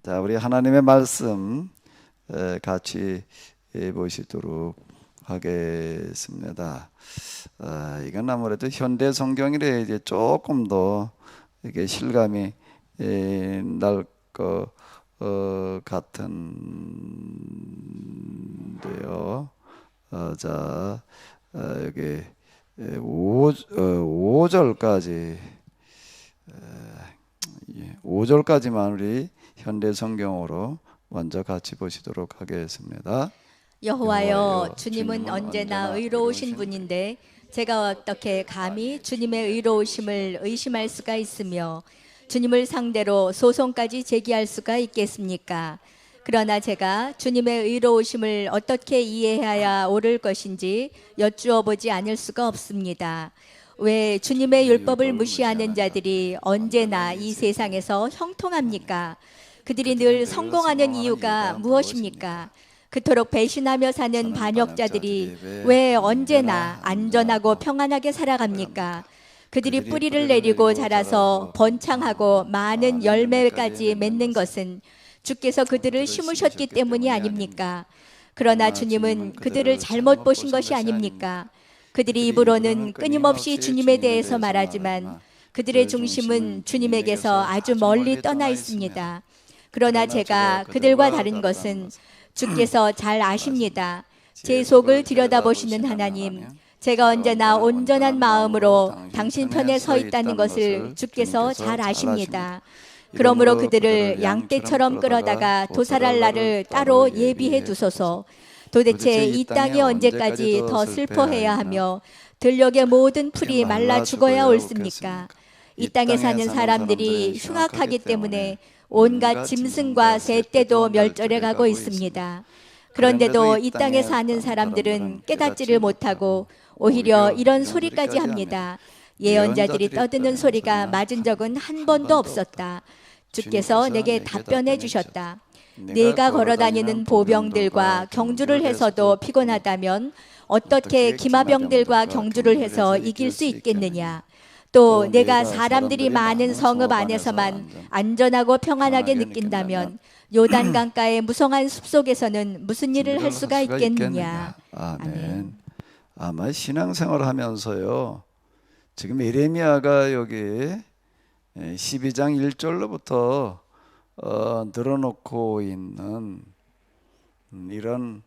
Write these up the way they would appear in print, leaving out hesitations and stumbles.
자, 우리 하나님의 말씀 같이 보시도록 하겠습니다. 이건 아무래도 현대 성경이래 이제 조금 더 이게 실감이 날 것 같은데요. 자, 여기 5절까지 5절까지만 우리 현대 성경으로 먼저 같이 보시도록 하겠습니다. 여호와여, 주님은 언제나 의로우신 분인데 제가 어떻게 감히 주님의 의로우심을 의심할 수가 있으며 주님을 상대로 소송까지 제기할 수가 있겠습니까? 그러나 제가 주님의 의로우심을 어떻게 이해해야 옳을 것인지 여쭈어 보지 않을 수가 없습니다. 왜 주님의 율법을 무시하는 자들이 언제나 이 세상에서 형통합니까? 그들이 늘 성공하는 이유가 무엇입니까? 그토록 배신하며 사는 반역자들이 왜 언제나 안전하고 평안하게 살아갑니까? 그들이 뿌리를 내리고 자라서 번창하고 많은 열매까지 맺는 것은 주께서 그들을 심으셨기 때문이 아닙니까? 그러나 주님은 그들을 잘못 보신 것이 아닙니까? 그들이 입으로는 끊임없이 주님에 대해서 말하지만 그들의 중심은 주님에게서 아주 멀리 떠나 있습니다. 그러나 제가 그들과 다른 것은 주께서 잘 아십니다. 제 속을 들여다보시는 하나님, 제가 언제나 온전한 마음으로 당신 편에 서 있다는 것을 주께서 잘 아십니다. 그러므로 그들을 양떼처럼 끌어다가 도살할 날을 따로 예비해 두소서. 도대체 이 땅이 언제까지 더 슬퍼해야 하며 들녘의 모든 풀이 말라 죽어야 옳습니까? 이 땅에 사는 사람들이 흉악하기 때문에 온갖 짐승과 새떼도 멸절해 가고 있습니다. 그런데도 이 땅에 사는 사람들은 깨닫지를 못하고 오히려 이런 소리까지 합니다. 예언자들이 떠드는 소리가 맞은 적은 한 번도 없었다. 주께서 내게 답변해 주셨다. 네가 걸어다니는 보병들과 경주를 해서도 피곤하다면 어떻게 기마병들과 경주를 해서 이길 수 있겠느냐? 또 내가 사람들이 많은 성읍 안에서만 안전하고 평안하게 느낀다면 요단강가의 무성한 숲속에서는 무슨 일을 할 수가 있겠느냐? 아멘. 아마 신앙생활 하면서요. 지금 예레미야가 여기 12장 1절로부터 늘어놓고 있는 이런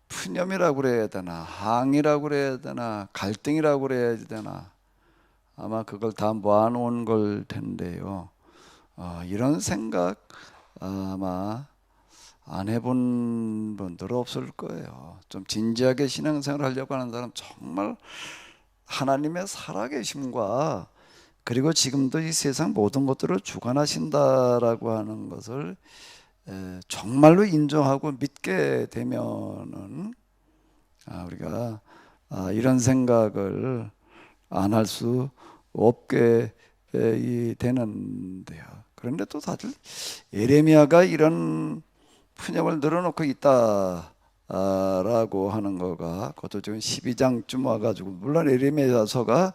푸념이라고 그래야 되나, 항이라고 그래야 되나, 갈등이라고 그래야 되나, 아마 그걸 다 모아놓은 걸 텐데요. 이런 생각 아마 안 해본 분들은 없을 거예요. 좀 진지하게 신앙생활 하려고 하는 사람 정말 하나님의 살아계심과 그리고 지금도 이 세상 모든 것들을 주관하신다라고 하는 것을 정말로 인정하고 믿게 되면은 우리가 이런 생각을 안 할 수 없게 되는데요. 그런데 또 다들 예레미야가 이런 푸념을 늘어놓고 있다라고 하는 거가 그것도 지금 12장쯤 와가지고 물론 예레미야가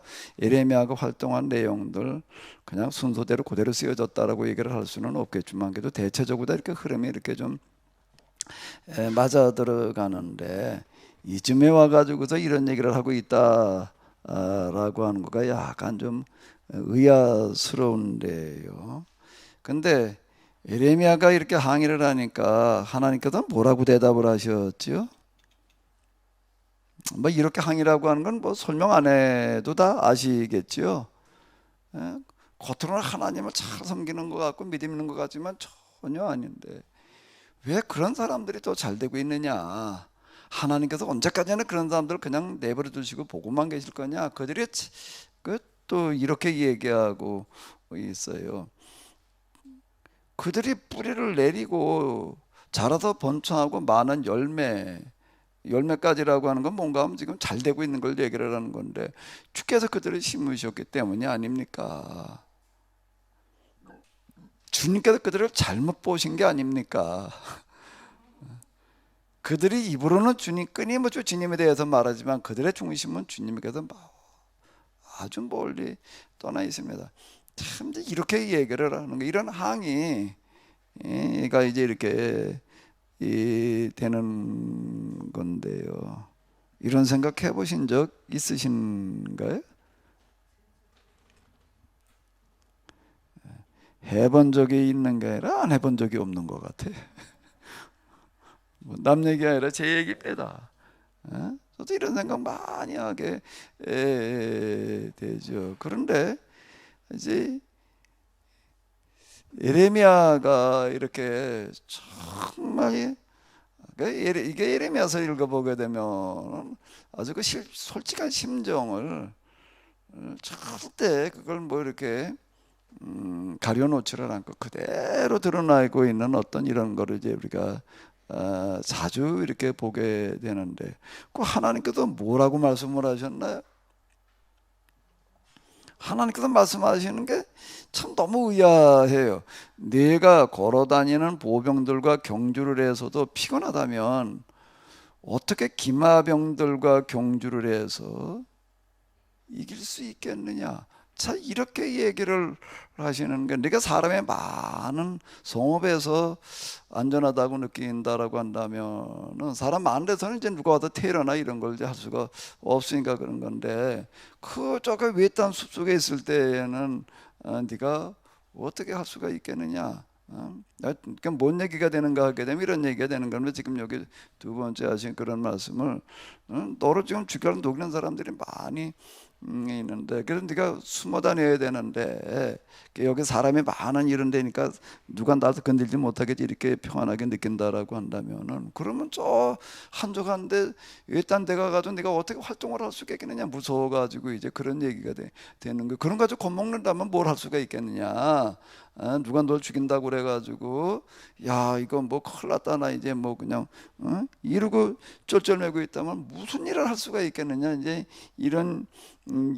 활동한 내용들 그냥 순서대로 그대로 쓰여졌다라고 얘기를 할 수는 없겠지만 그래도 대체적으로 이렇게 흐름이 이렇게 좀 맞아 들어가는데 이쯤에 와가지고서 이런 얘기를 하고 있다라고 하는 거가 약간 좀 의아스러운데요. 근데 예레미야가 이렇게 항의를 하니까 하나님께서 뭐라고 대답을 하셨죠? 뭐 이렇게 항의라고 하는 건 뭐 설명 안 해도 다 아시겠죠? 겉으로는 하나님을 잘 섬기는 것 같고 믿는 것 같지만 전혀 아닌데 왜 그런 사람들이 또 잘 되고 있느냐? 하나님께서 언제까지나 그런 사람들 그냥 내버려 두시고 보고만 계실 거냐? 그들이 또 이렇게 얘기하고 있어요. 그들이 뿌리를 내리고 자라서 번창하고 많은 열매까지라고 하는 건 뭔가 하면 지금 잘 되고 있는 걸 얘기를 하는 건데 주께서 그들을 심으셨기 때문이 아닙니까? 주님께서 그들을 잘못 보신 게 아닙니까? 그들이 입으로는 끊임없이 주님에 대해서 말하지만 그들의 중심은 주님께서 아주 멀리 떠나 있습니다. 참 이렇게 얘기를 하는 거 이런 항이 가 이제 이렇게 되는 건데요. 이런 생각 해보신 적 있으신가요? 해본 적이 있는 게 아니라 안 해본 적이 없는 것 같아. 남 얘기 아니라 제 얘기 빼다. 저도 이런 생각 많이 하게 되죠. 그런데 이제 예레미야가 이렇게 정말 이게 예레미야서 읽어보게 되면 아주 그 솔직한 심정을 절대 그걸 뭐 이렇게 가려놓지를 않고 그대로 드러나고 있는 어떤 이런 거를 이제 우리가 자주 이렇게 보게 되는데, 그 하나님께서 뭐라고 말씀을 하셨나요? 하나님께서 말씀하시는 게 참 너무 의아해요. 내가 걸어다니는 보병들과 경주를 해서도 피곤하다면 어떻게 기마병들과 경주를 해서 이길 수 있겠느냐? 자, 이렇게 얘기를 하시는 게, 내가 사람의 많은 성읍에서 안전하다고 느낀다라고 한다면은 사람 많은 데서는 이제 누가 와도 테러나 이런 걸 이제 할 수가 없으니까 그런 건데, 그 저기 외딴 숲속에 있을 때에는 네가 어떻게 할 수가 있겠느냐? 그러니까 뭔 얘기가 되는가 하게 되면 이런 얘기가 되는 건데, 지금 여기 두 번째 하신 그런 말씀을, 너를 지금 죽여서 녹이는 사람들이 많이 있는데, 그래서 네가 숨어 다녀야 되는데, 여기 사람이 많은 이런 데니까 누가 나도 건들지 못하겠지 이렇게 평안하게 느낀다라고 한다면은, 그러면 저 한적한데 일단 내가 가지고 네가 어떻게 활동을 할 수 있겠느냐, 무서워가지고 이제 그런 얘기가 되는 거. 그런 가지고 겁먹는다면 뭘 할 수가 있겠느냐? 누가 널 죽인다고 그래가지고 야 이거 뭐 큰일 났다, 나 이제 뭐 그냥 이러고 쩔쩔매고 있다면 무슨 일을 할 수가 있겠느냐, 이제 이런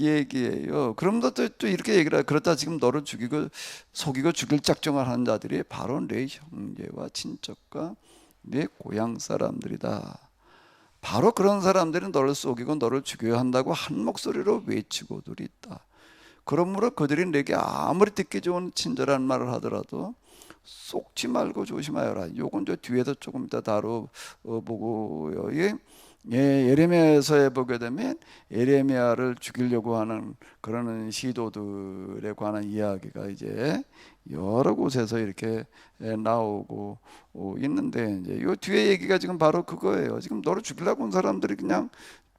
얘기예요. 그러면서 또 이렇게 얘기를 해. 그렇다 지금 너를 죽이고 속이고 죽일 작정을 하는 자들이 바로 내 형제와 친척과 내 고향 사람들이다. 바로 그런 사람들이 너를 속이고 너를 죽여야 한다고 한 목소리로 외치고들 있다. 그러므로 그들이 내게 아무리 듣기 좋은 친절한 말을 하더라도 속지 말고 조심하여라. 요건 저 뒤에서 조금 이따 다뤄보고요. 예레미야서에 보게 되면 예레미야를 죽이려고 하는 그런 시도들에 관한 이야기가 이제 여러 곳에서 이렇게 나오고 있는데, 이제 요 뒤에 얘기가 지금 바로 그거예요. 지금 너를 죽이려고 온 사람들이 그냥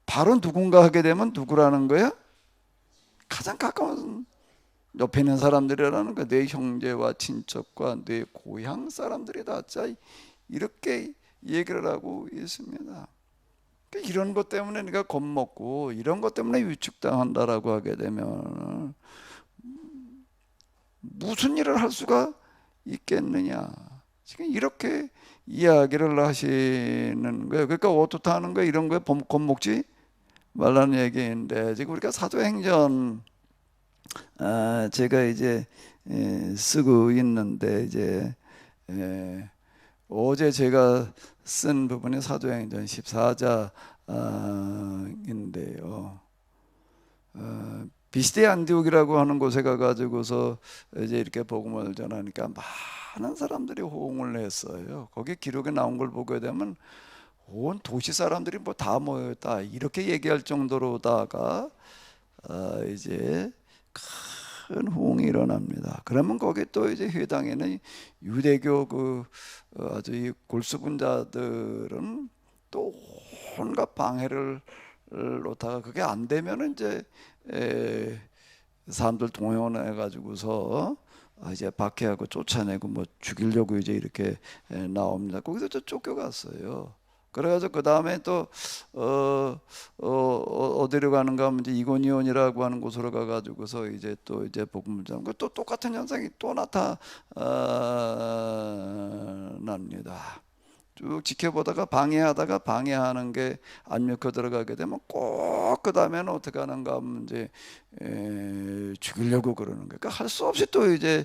바로 누군가 하게 되면 누구라는 거야? 가장 가까운 옆에 있는 사람들이라는 거야. 내 형제와 친척과 내 고향 사람들이다. 자, 이렇게 얘기를 하고 있습니다. 이런 것 때문에 네가 겁먹고 이런 것 때문에 위축당한다라고 하게 되면 무슨 일을 할 수가 있겠느냐. 지금 이렇게 이야기를 하시는 거예요. 그러니까 어떻다는 거예요? 이런 거에 겁먹지 말라는 얘기인데, 지금 우리가 사도행전 제가 이제 쓰고 있는데, 이제 어제 제가 쓴 부분이 사도행전 14장인데요. 비시대 안디옥이라고 하는 곳에 가가지고서 이제 이렇게 복음을 전하니까 많은 사람들이 호응을 했어요. 거기 기록에 나온 걸 보게 되면 온 도시 사람들이 뭐 다 모였다 이렇게 얘기할 정도로다가 이제 큰 호응이 일어납니다. 그러면 거기 또 이제 회당에는 유대교 아주 이 골수분자들은 또 온갖 방해를 놓다가 그게 안 되면은 이제 사람들 동원해 가지고서 이제 박해하고 쫓아내고 뭐 죽이려고 이제 이렇게 나옵니다. 거기서 또 쫓겨갔어요. 그래가지고 그 다음에 또 어디로 가는가 하면 이제 이고니온이라고 하는 곳으로 가가지고서 이제 또 이제 복음을 전하고 또 똑같은 현상이 또 나타납니다. 쭉 지켜보다가 방해하는 게 안 믿고 들어가게 되면 꼭 그 다음에는 어떻게 하는가 하면 이제 죽이려고 그러는 거예요. 그러니까 할 수 없이 또 이제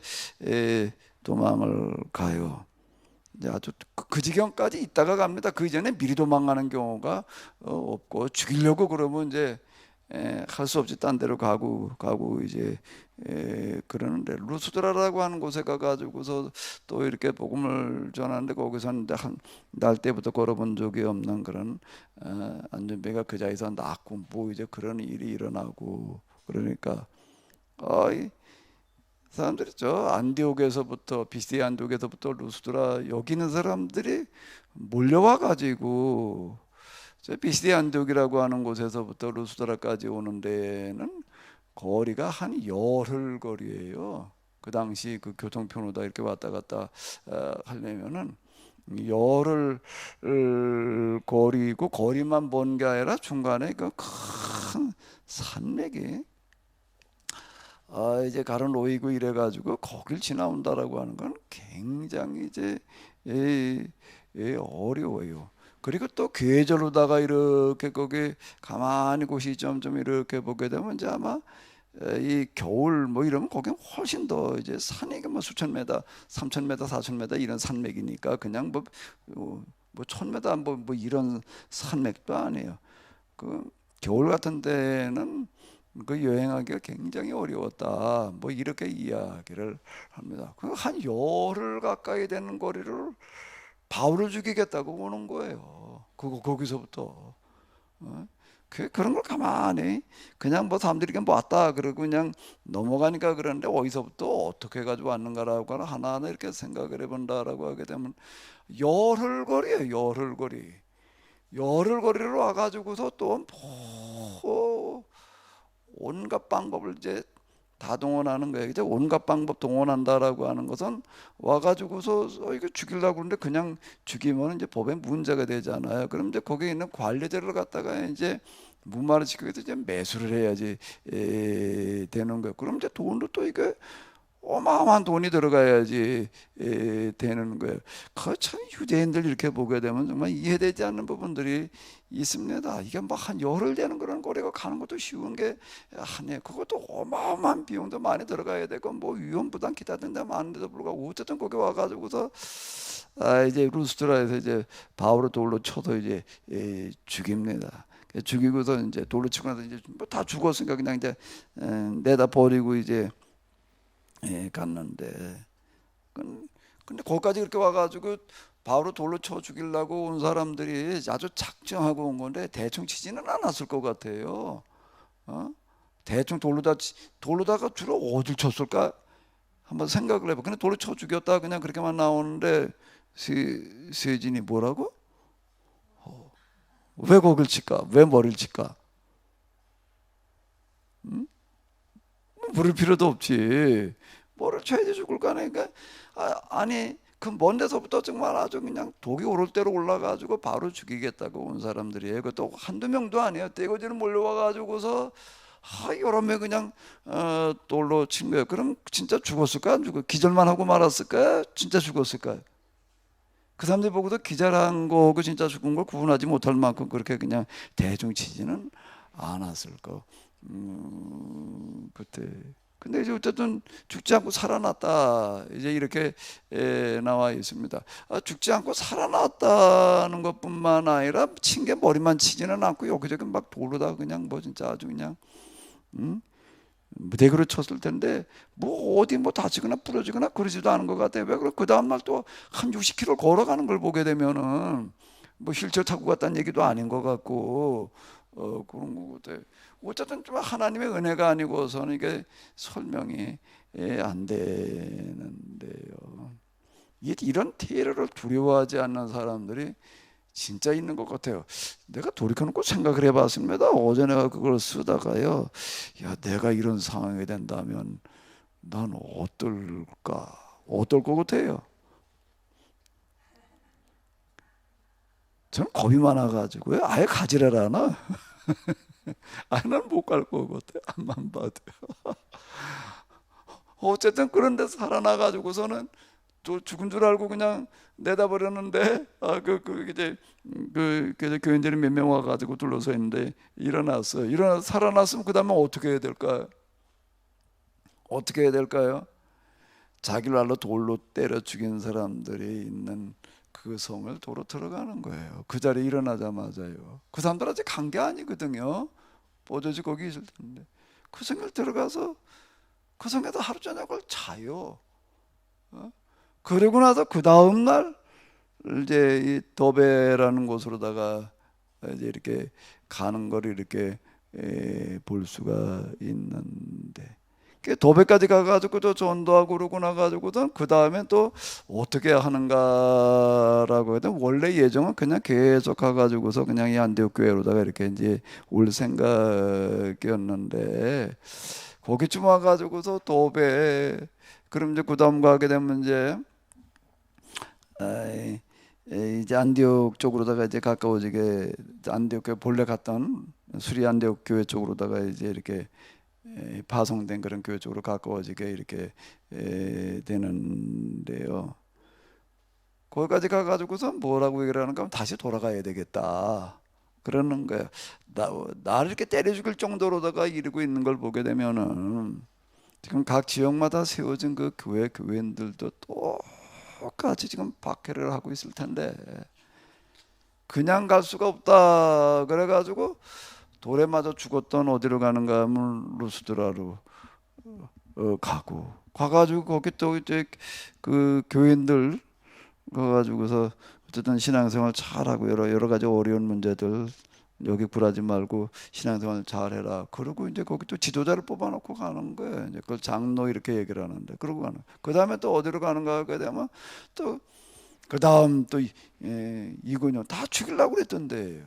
도망을 가요. 이제 아주 그 지경까지 있다가 갑니다. 그 전에 미리 도망가는 경우가 없고, 죽이려고 그러면 이제 할 수 없이 딴 데로 가고 이제 그러는데, 루스드라라고 하는 곳에 가가지고서 또 이렇게 복음을 전하는데, 거기서는 한 날 때부터 걸어본 적이 없는 그런 안전뱅이가 그 자리에서 낳고 뭐 이제 그런 일이 일어나고, 그러니까 이 사람들이 저 안디옥에서부터, 비스디아 안디옥에서부터 루스드라 여기 있는 사람들이 몰려와 가지고 저 비스디아 안디옥이라고 하는 곳에서부터 루스드라까지 오는 데는 거리가 한 열흘 거리예요. 그 당시 그 교통편으로다 이렇게 왔다 갔다 하려면은 열흘 거리고, 거리만 먼 게 아니라 중간에 그 큰 산맥이 이제 가른 로이고 이래가지고 거길 지나온다라고 하는 건 굉장히 이제 어려워요. 그리고 또 계절로다가 이렇게 거기 가만히 그 시점 이렇게 보게 되면 이제 아마 이 겨울 뭐 이러면 거기는 훨씬 더 이제 산이 뭐 수천 메다, 3,000m, 4,000m 이런 산맥이니까 그냥 뭐 1,000m 뭐 이런 산맥도 아니에요. 그 겨울 같은 때는 그 여행하기가 굉장히 어려웠다, 뭐 이렇게 이야기를 합니다. 한 열흘 가까이 되는 거리를 바울을 죽이겠다고 오는 거예요. 거기서부터. 그런 걸 가만히 그냥 뭐 사람들이 그냥 뭐 왔다 그러고 그냥 넘어가니까 그러는데, 어디서부터 어떻게 해가지고 왔는가라고 하나하나 이렇게 생각을 해본다라고 하게 되면 열흘 거리예요. 열흘 거리. 열흘 거리를 와가지고서 또 뭐 온갖 방법을 이제 다 동원하는 거예요. 이제 온갖 방법 동원한다라고 하는 것은 와가지고서 이거 죽이려고 그러는데 그냥 죽이면 이제 법에 문제가 되잖아요. 그럼 이제 거기에 있는 관리자를 갖다가 이제 무마를 시키고 이제 매수를 해야지 되는 거예요. 그럼 이제 돈도 또 이게 어마어마한 돈이 들어가야지 되는 거예요. 그 참 유대인들 이렇게 보게 되면 정말 이해되지 않는 부분들이 있습니다. 이게 뭐 한 열흘 되는 그런 거리가 가는 것도 쉬운 게 아니에요. 그것도 어마어마한 비용도 많이 들어가야 되고 뭐 위험부담 기타든데 많은데도 불구하고 어쨌든 거기 와가지고서 이제 루스드라에서 이제 바울을 돌로 쳐서 이제 죽입니다. 죽이고서 이제 돌로 치고 나서 이제 뭐 다 죽었으니까 그냥 이제 내다 버리고 이제 갔는데, 근데 거기까지 이렇게 와가지고 바울을 돌로 쳐 죽이려고 온 사람들이 아주 작정하고 온 건데 대충 치지는 않았을 것 같아요. 대충 돌로다가 주로 어딜 쳤을까 한번 생각을 해봐. 근데 돌로 쳐 죽였다 그냥 그렇게만 나오는데, 세진이 뭐라고? 왜 거길 칠까? 왜 머리를 칠까? 물을 필요도 없지. 뭐를 쳐야지 죽을까 하니까, 아니 그 먼 데서부터 정말 아주 그냥 독이 오를 대로 올라가지고 바로 죽이겠다고 온 사람들이에요. 그것도 한두 명도 아니에요. 떼거지로 몰려와가지고서 여러 명 그냥 돌로 친 거예요. 그럼 진짜 죽었을까? 안 죽어? 기절만 하고 말았을까? 진짜 죽었을까? 그 사람들이 보고도 기절한 거고 진짜 죽은 걸 구분하지 못할 만큼 그렇게 그냥 대충 치지는 않았을 거. 그때. 근데 이제 어쨌든 죽지 않고 살아났다, 이제 이렇게 나와 있습니다. 죽지 않고 살아났다는 것뿐만 아니라 친 게 머리만 치지는 않고 여기저기 막 돌로다 그냥 뭐 진짜 아주 그냥 대그로 쳤을 텐데 뭐 어디 뭐 다치거나 부러지거나 그러지도 않은 것 같아요. 왜 그래? 그 다음날 또 한 60km 걸어가는 걸 보게 되면은 뭐 휠체어 타고 갔다는 얘기도 아닌 것 같고 그런 거 같아요. 어쨌든 좀 하나님의 은혜가 아니고서는 이게 설명이 안 되는데요. 이런 테러를 두려워하지 않는 사람들이 진짜 있는 것 같아요. 내가 돌이켜놓고 생각을 해봤습니다. 어제 내가 그걸 쓰다가요, 야, 내가 이런 상황이 된다면 난 어떨 것 같아요? 저는 겁이 많아가지고요, 아예 가지를 않아. 난 못 갈 것 같아, 앞만 봐도. 어쨌든 그런 데서 살아나가지고서는 또 죽은 줄 알고 그냥 내다버렸는데, 이제 이제 교인들이 몇 명 와가지고 둘러서 있는데 일어나서 살아났으면 그 다음에 어떻게 해야 될까요? 어떻게 해야 될까요? 자기를 알로 돌로 때려 죽인 사람들이 있는 그 성을 도로 들어가는 거예요. 그 자리에 일어나자마자요. 그 사람들 아직 간 게 아니거든요. 보조지 거기 있을 텐데 그 성을 들어가서 그 성에서 하루 저녁을 자요. 그러고 나서 그 다음 날 이제 이 도베라는 곳으로다가 이제 이렇게 가는 걸 이렇게 볼 수가 있는데 그 도베까지 가가지고 또 전도하고 그러고 나가지고도 그 다음에 또 어떻게 하는가라고 해도 원래 예정은 그냥 계속 가가지고서 그냥 이 안디옥 교회로다가 이렇게 이제 올 생각이었는데 거기쯤 와가지고서 도베 그럼 이제 그 다음 가게 되면 이제 이제 안디옥 쪽으로다가 이제 가까워지게 안디옥 교회 본래 갔던 수리 안디옥 교회 쪽으로다가 이제 이렇게 파송된 그런 교회 쪽으로 가까워지게 이렇게 되는데요. 거기까지 가가지고서 뭐라고 얘기를 하는가 하면 다시 돌아가야 되겠다 그러는 거예요. 나를 이렇게 때려 죽일 정도로다가 이러고 있는 걸 보게 되면은 지금 각 지역마다 세워진 그 교회인들도 똑같이 지금 박해를 하고 있을 텐데 그냥 갈 수가 없다 그래가지고 돌에 맞아 죽었던 어디로 가는가 하면 루스드라로 가고 가가지고 거기 또 이제 그 교인들 가가지고서 어쨌든 신앙생활 잘하고 여러 가지 어려운 문제들 여기 굴하지 말고 신앙생활 잘해라. 그러고 이제 거기 또 지도자를 뽑아놓고 가는 거예요. 이제 그걸 장로 이렇게 얘기를 하는데 그러고 가는. 그 다음에 또 어디로 가는가 하게 되면 또 그 다음 또 이근영 다 죽이려고 그랬던데요.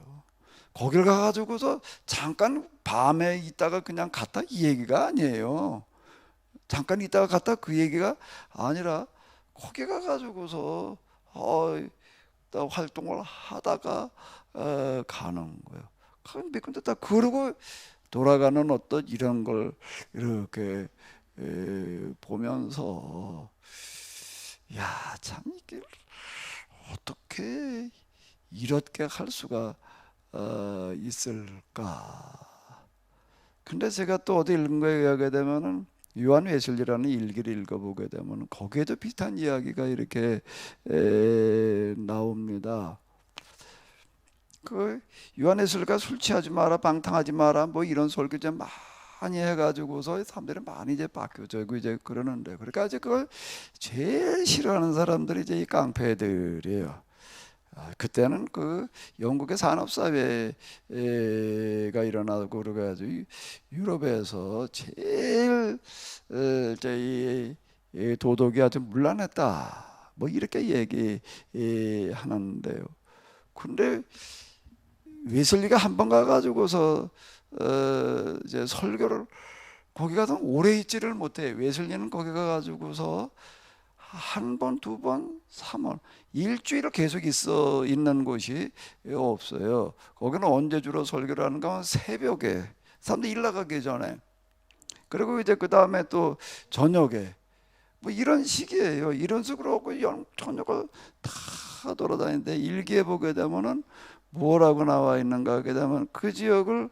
거길 가가지고서 잠깐 밤에 있다가 그냥 갔다 이 얘기가 아니에요. 잠깐 있다가 갔다 그 얘기가 아니라 거기 가가지고서 또 활동을 하다가 가는 거예요. 근데 딱 그러고 돌아가는 어떤 이런 걸 이렇게 보면서 야, 참 이게 어떻게 이렇게 할 수가 있을까? 근데 제가 또 어디 읽은 거에 의하게 되면은 요한 웨슬리라는 일기를 읽어보게 되면 거기에도 비슷한 이야기가 이렇게 나옵니다. 그 요한 웨슬리가 술 취하지 마라, 방탕하지 마라, 뭐 이런 설교 좀 많이 해가지고서 사람들이 많이 이제 바뀌어지고 이제 그러는데 그러니까 이제 그걸 제일 싫어하는 사람들이 이제 이 깡패들이에요. 그때는 그 영국의 산업사회가 일어나고 그래가지고 유럽에서 제일 이 도덕이 아주 문란했다. 뭐 이렇게 얘기하는데요. 근데 웨슬리가 한 번 가가지고서 이제 설교를 거기 가서 오래 있지를 못해. 웨슬리는 거기 가가지고서 한 번, 두 번, 3번 일주일을 계속 있는 곳이 없어요. 거기는 언제 주로 설교를 하는가 하면 새벽에 사람들이 일 나가기 전에 그리고 이제 그 다음에 또 저녁에 뭐 이런 식이에요. 이런 식으로 하고 저녁을 다 돌아다니는데 일기에 보게 되면은 뭐라고 나와 있는가 하게 되면 그 지역을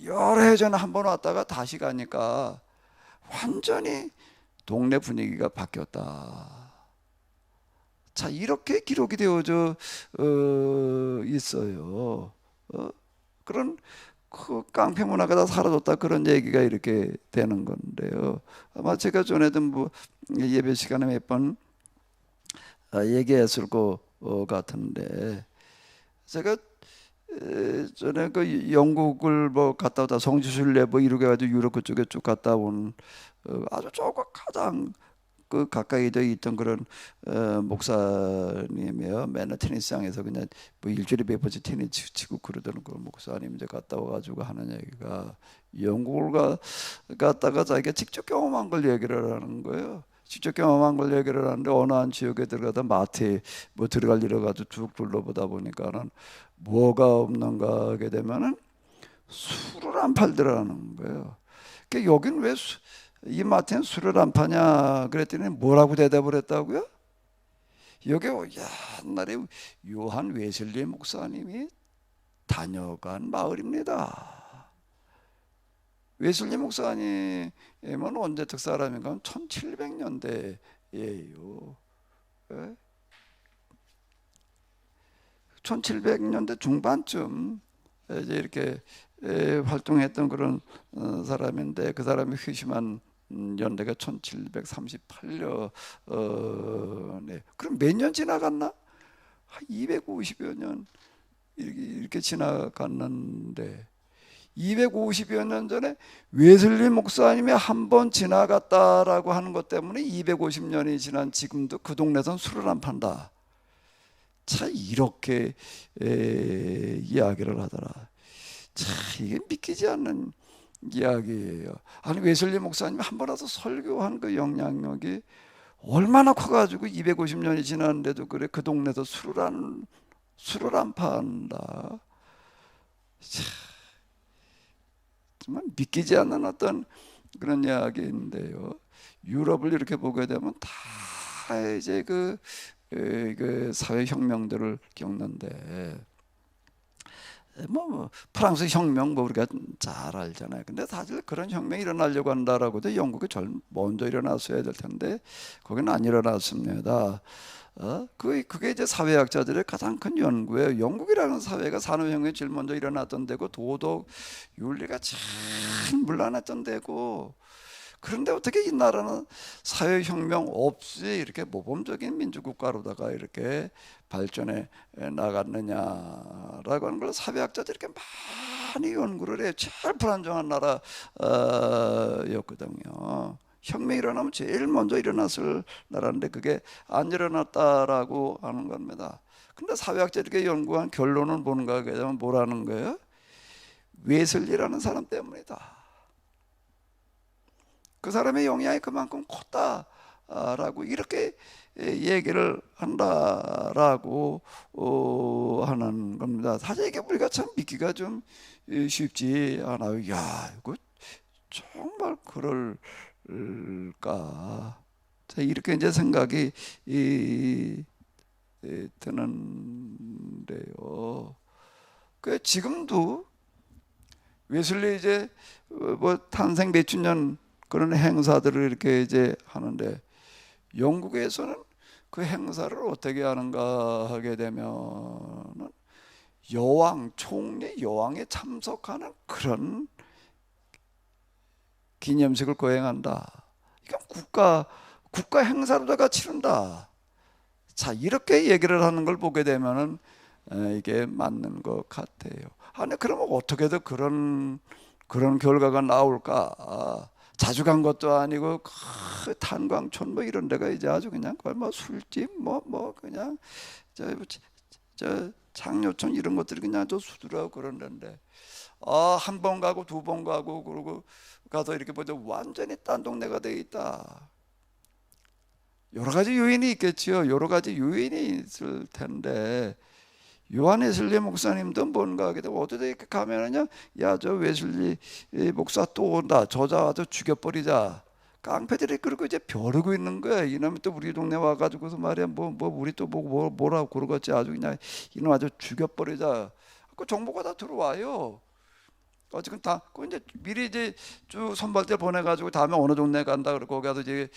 여러 해 전에 한 번 왔다가 다시 가니까 완전히 동네 분위기가 바뀌었다. 자, 이렇게 기록이 되어져 있어요. 그런 그 깡패 문화가 다 사라졌다 그런 얘기가 이렇게 되는 건데요. 아마 제가 전에도 뭐 예배 시간에 몇 번 얘기했을 것 같은데 제가 전에 그 영국을 뭐 갔다 오다 성지순례 뭐 이렇게 해가지고 유럽 그쪽에 쭉 갔다 온 아주 조금 가장 그 가까이 돼 있던 그런 목사님이에요. 맨날 테니스장에서 그냥 뭐 일주일에 몇 번씩 테니스 치고 그러던 그 목사님 이제 갔다 와가지고 하는 얘기가 영국을 갔다가 자기가 직접 경험한 걸 얘기를 하는 거예요. 직접 경험한 걸 얘기를 하는데 어느 한 지역에 들어가다 마트에 뭐 들어갈 일을 가지고 쭉 둘러보다 보니까는 뭐가 없는가 하게 되면은 술을 안 팔더라는 거예요. 그러니까 여긴 왜 이 마트엔 술을 안 파냐 그랬더니 뭐라고 대답을 했다고요? 여기 옛날에 요한 웨슬리 목사님이 다녀간 마을입니다. 웨슬리 목사님은 언제적 사람인가 하면 1700년대예요. 1700년대 중반쯤 이제 이렇게 활동했던 그런 사람인데 그 사람이 회심한 연대가 1738년에 그럼 몇 년 지나갔나? 한 250여 년 이렇게 지나갔는데 250여 년 전에 웨슬리 목사님이 한 번 지나갔다라고 하는 것 때문에 250년이 지난 지금도 그 동네에선 술을 안 판다. 참 이렇게 이야기를 하더라. 참 이게 믿기지 않는 이야기예요. 아니 웨슬리 목사님이 한 번 와서 설교한 그 영향력이 얼마나 커가지고 250년이 지났는데도 그래 그 동네에서 술을 안 판다. 참, 정말 믿기지 않는 어떤 그런 이야기인데요. 유럽을 이렇게 보게 되면 다 이제 그 사회 혁명들을 겪는데 뭐 프랑스 혁명 뭐 우리가 잘 알잖아요. 근데 사실 그런 혁명이 일어나려고 한다라고도 영국이 먼저 일어났어야 될 텐데 거기는 안 일어났습니다. 그게 이제 사회학자들의 가장 큰 연구예요. 영국이라는 사회가 산업혁명이 제일 먼저 일어났던 데고 도덕 윤리가 제일 문란했던 데고 그런데 어떻게 이 나라는 사회혁명 없이 이렇게 모범적인 민주국가로다가 이렇게 발전해 나갔느냐라고 하는 걸 사회학자들이 이렇게 많이 연구를 해요. 제일 불안정한 나라였거든요. 혁명이 일어나면 제일 먼저 일어났을 나라인데 그게 안 일어났다라고 하는 겁니다. 근데 사회학자들이 이렇게 연구한 결론은 뭔가 하게 되면 뭐라는 거예요? 웨슬리라는 사람 때문이다. 그 사람의 영향이 그만큼 컸다라고 이렇게 얘기를 한다라고 하는 겁니다. 사실 이게 우리가 참 믿기가 좀 쉽지 않아요. 야, 이거 정말 그럴까? 이렇게 이제 생각이 드는데요. 그 지금도 웨슬리 이제 뭐 탄생 몇 주년 그런 행사들을 이렇게 이제 하는데 영국에서는 그 행사를 어떻게 하는가 하게 되면은 여왕, 총리 여왕에 참석하는 그런 기념식을 거행한다. 이건 국가 행사로다가 치른다. 자, 이렇게 얘기를 하는 걸 보게 되면은 이게 맞는 것 같아요. 아니 그러면 어떻게든 그런 결과가 나올까? 자주 간 것도 아니고 그 탄광촌 뭐 이런 데가 이제 아주 그냥 거의 뭐 술집 뭐 그냥 저 장려촌 이런 것들이 그냥 저 수두라고 그런 데인데 한 번 가고 두 번 가고 그러고 가서 이렇게 보자 완전히 딴 동네가 돼 있다. 여러 가지 요인이 있겠지요. 여러 가지 요인이 있을 텐데 요한 웨슬리 목사님도 뭔가 하게 되고 어디다 이렇게 가면은요, 야 저 웨슬리 목사 또 온다. 저자 와서 죽여버리자. 깡패들이 그러고 이제 벼르고 있는 거야. 이놈이 또 우리 동네 와가지고서 말이야 뭐 우리 또 뭐라고 그러겠지. 아주 그냥 이놈 아주 죽여버리자. 그 정보가 다 들어와요. 지금 다, 그 이제 미리 이제 쭉 선발대 보내가지고 다음에 어느 동네 간다 그러고 거기 가서 이제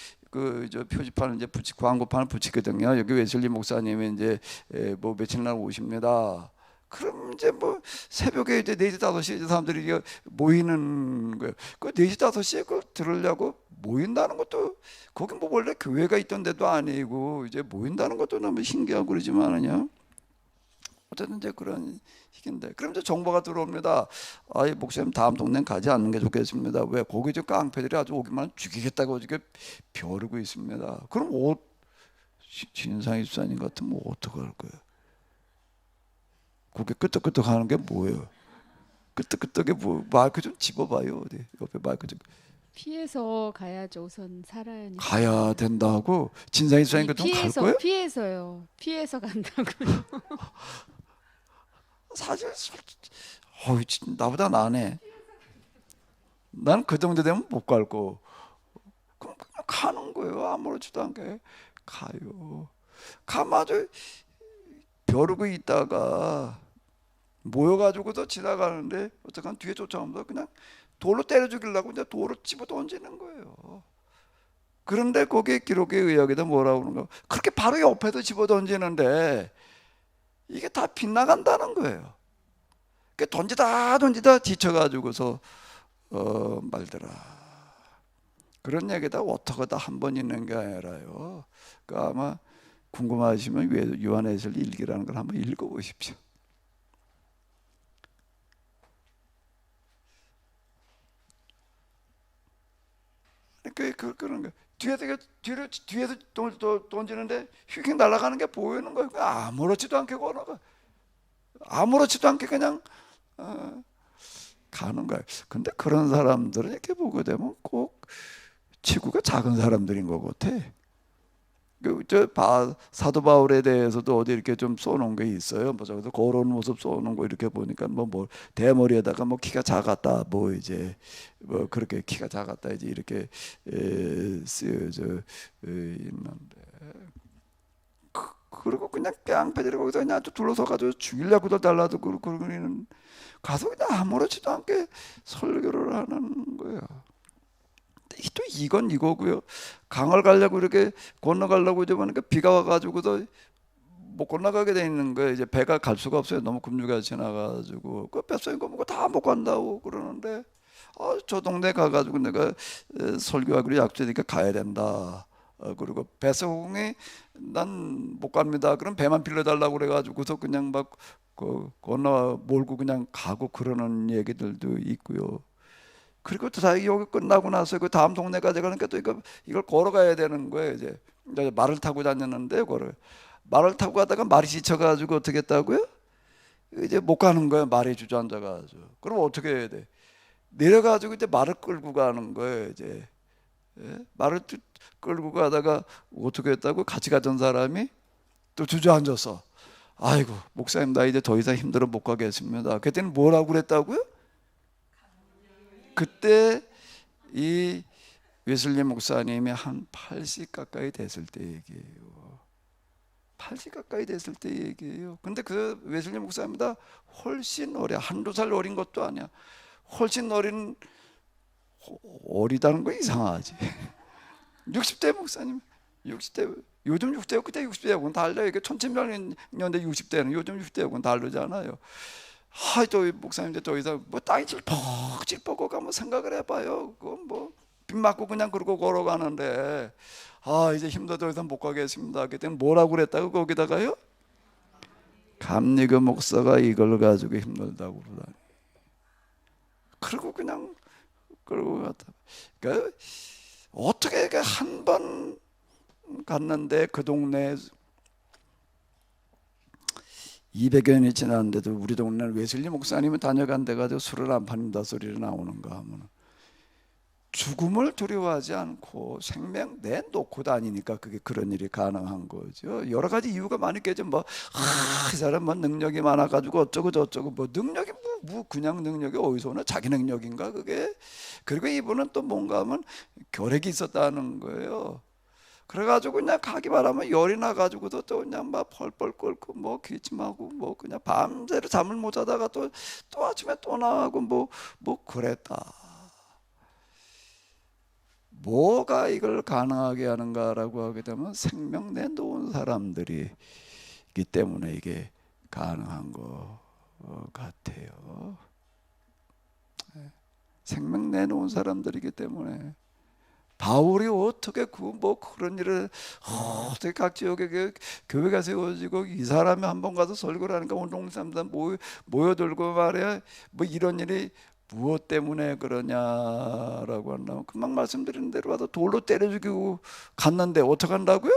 저 표지판을 이제 광고판을 붙이거든요. 여기 웨슬리 목사님이 이제 뭐 며칠 날 오십니다. 그럼 이제 뭐 새벽에 이제 4시 5시에 이제 사람들이 이제 모이는 거예요. 그 4시 5시에 그걸 들으려고 모인다는 것도 거기 뭐 원래 교회가 있던 데도 아니고 이제 모인다는 것도 너무 신기하고 그러지만은요. 어쨌든 이제 그런 식인데 그럼 이제 정보가 들어옵니다. 이 목사님 다음 동네는 가지 않는 게 좋겠습니다. 왜 거기 저 깡패들이 아주 오기만 죽이겠다고 이렇게 벼르고 있습니다. 그럼 진상이 수사님 같으면 어떡할 거예요? 그게 끄떡끄떡 하는 게 뭐예요? 끄떡끄떡에 뭐 마이크 좀 집어봐요. 어디 옆에 마이크 좀 피해서 가야죠. 우선 살아야 하니까. 가야 된다고 진상이 수사님 같으면 갈 거예요? 피해서요. 피해서 간다고요. 사실 나보다 나네. 난 그 정도 되면 못 갈 거. 그럼 그냥 가는 거예요. 아무렇지도 않게 가요. 가마저 벼르고 있다가 모여가지고도 지나가는데 어쨌든 뒤에 쫓아오면서 그냥 돌로 때려 죽이려고 이제 돌을 집어 던지는 거예요. 그런데 거기에 기록에 의하게도 뭐라고 그러는가? 그렇게 바로 옆에도 집어 던지는데 이게 다 빗나간다는 거예요. 던지다 지쳐가지고서 말더라. 그런 얘기다 어떻게다 한 번 있는 게 아니라요. 그 아마 궁금하시면 요한에서 일기라는 걸 한번 읽어보십시오. 그런 거 뒤에서 던지는데 휙 날아가는 게 보이는 거예요. 아무렇지도 않게 걸어가. 아무렇지도 않게 그냥 가는 거예요. 근데 그런 사람들은 이렇게 보게 되면 꼭 지구가 작은 사람들인 것 같아. 사도 바울에 대해서도 어디 이렇게 좀 써놓은 게 있어요. 뭐 저기서 걸어오는 모습 써놓은 거 이렇게 보니까 뭐 대머리에다가 뭐 키가 작았다, 뭐 이제 뭐 그렇게 키가 작았다 이제 이렇게 쓰여져 있는데, 그리고 그냥 깡패들이 거기서 그냥 아주 둘러서 가지고 죽이려고도 달라도 그러는 가서 그냥 아무렇지도 않게 설교를 하는 거예요. 또 이건 이거고요. 강을 가려고 이렇게 건너가려고 이제 보니까 비가 와가지고도 못 건너가게 돼 있는 거예요. 이제 배가 갈 수가 없어요. 너무 급류가 지나가지고 그 뱃속에 거 뭐고 다 못 간다고 그러는데, 저 동네 가가지고 내가 설교하기로 약속이니까 가야 된다. 그리고 배송이 난 못 갑니다. 그럼 배만 빌려달라고 그래가지고서 그냥 막 건너 몰고 그냥 가고 그러는 얘기들도 있고요. 그리고 또 다 여기 끝나고 나서 그 다음 동네까지 가니까 또 이걸 걸어가야 되는 거예요. 이제 말을 타고 다녔는데 말을 타고 가다가 말이 지쳐가지고 어떻게 했다고요? 이제 못 가는 거예요. 말이 주저앉아가지고. 그럼 어떻게 해야 돼? 내려가지고 이제 말을 끌고 가는 거예요. 이제 말을 끌고 가다가 어떻게 했다고? 같이 가던 사람이 또 주저앉아서, 아이고 목사님 나 이제 더 이상 힘들어 못 가겠습니다. 그때는 뭐라고 그랬다고요? 그때 이 웨슬리 목사님이 한 80 가까이 됐을 때 얘기예요. 80 가까이 됐을 때 얘기예요. 근데 그 웨슬리 목사님보다 훨씬 어려, 한두 살 어린 것도 아니야. 훨씬 어리다는 거 이상하지. 60대 목사님, 60대, 요즘 60대하고 그때 60대하고는 달라요. 이게 1700년대 60대는 요즘 60대하고는 다르잖아요. 또 목사님 더 이상 뭐 땅이 찔퍽 가면 생각을 해봐요. 그건 뭐 빗 맞고 그냥 그러고 걸어가는데, 이제 힘들어 더 이상 못 가겠습니다. 그때는 뭐라고 그랬다고 거기다가요? 감리교 목사가 이걸 가지고 힘들다고 그러다니. 그리고 그냥 그러고 갔다. 그러니까 어떻게 한 번 갔는데 그 동네 200여 년이 지났는데도 우리 동네는 웨슬리 목사님은 다녀간 데 가지고 술을 안 판다 소리를 나오는가 하면, 죽음을 두려워하지 않고 생명 내놓고 다니니까 그게 그런 일이 가능한 거죠. 여러 가지 이유가 많겠죠. 이 사람 능력이 많아가지고 어쩌고 저쩌고, 능력이 그냥 능력이 어디서 오나? 자기 능력인가 그게? 그리고 이분은 또 뭔가 하면 결핵이 있었다는 거예요. 그래가지고 그냥 가기만 하면 열이 나가지고도 또 그냥 막 펄펄 끓고 기침하고 그냥 밤새로 잠을 못 자다가 또 아침에 또 나가고 그랬다. 뭐가 이걸 가능하게 하는가라고 하게 되면 생명 내놓은 사람들이기 때문에 이게 가능한 것 같아요. 생명 내놓은 사람들이기 때문에. 바울이 어떻게 그런 일을 어떻게 각 지역에 교회가 세워지고 이 사람이 한번 가서 설교를 하니까 온 동네 사람들 모여들고 말이야, 이런 일이 무엇 때문에 그러냐라고 한다면, 금방 말씀드린 대로 와서 돌로 때려 죽이고 갔는데 어떻게 한다고요?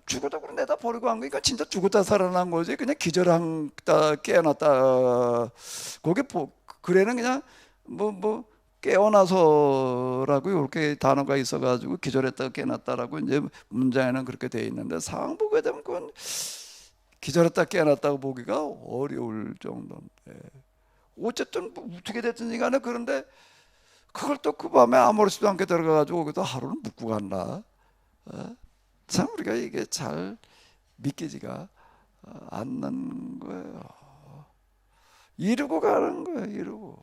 죽었다 그러 내다 버리고 한 거니까 진짜 죽었다 살아난 거지. 그냥 기절했다 깨어났다, 거기 그래는 그냥 깨어나서라고 이렇게 단어가 있어가지고 기절했다 깨어났다라고 이제 문장에는 그렇게 돼 있는데, 상황 보게 되면 그건 기절했다 깨어났다고 보기가 어려울 정도인데, 어쨌든 어떻게 됐든지 간에, 그런데 그걸 또 그 밤에 아무렇지도 않게 들어가가지고 거기서 하루는 묵고 간다. 참 우리가 이게 잘 믿기지가 않는 거예요. 이루고 가는 거예요.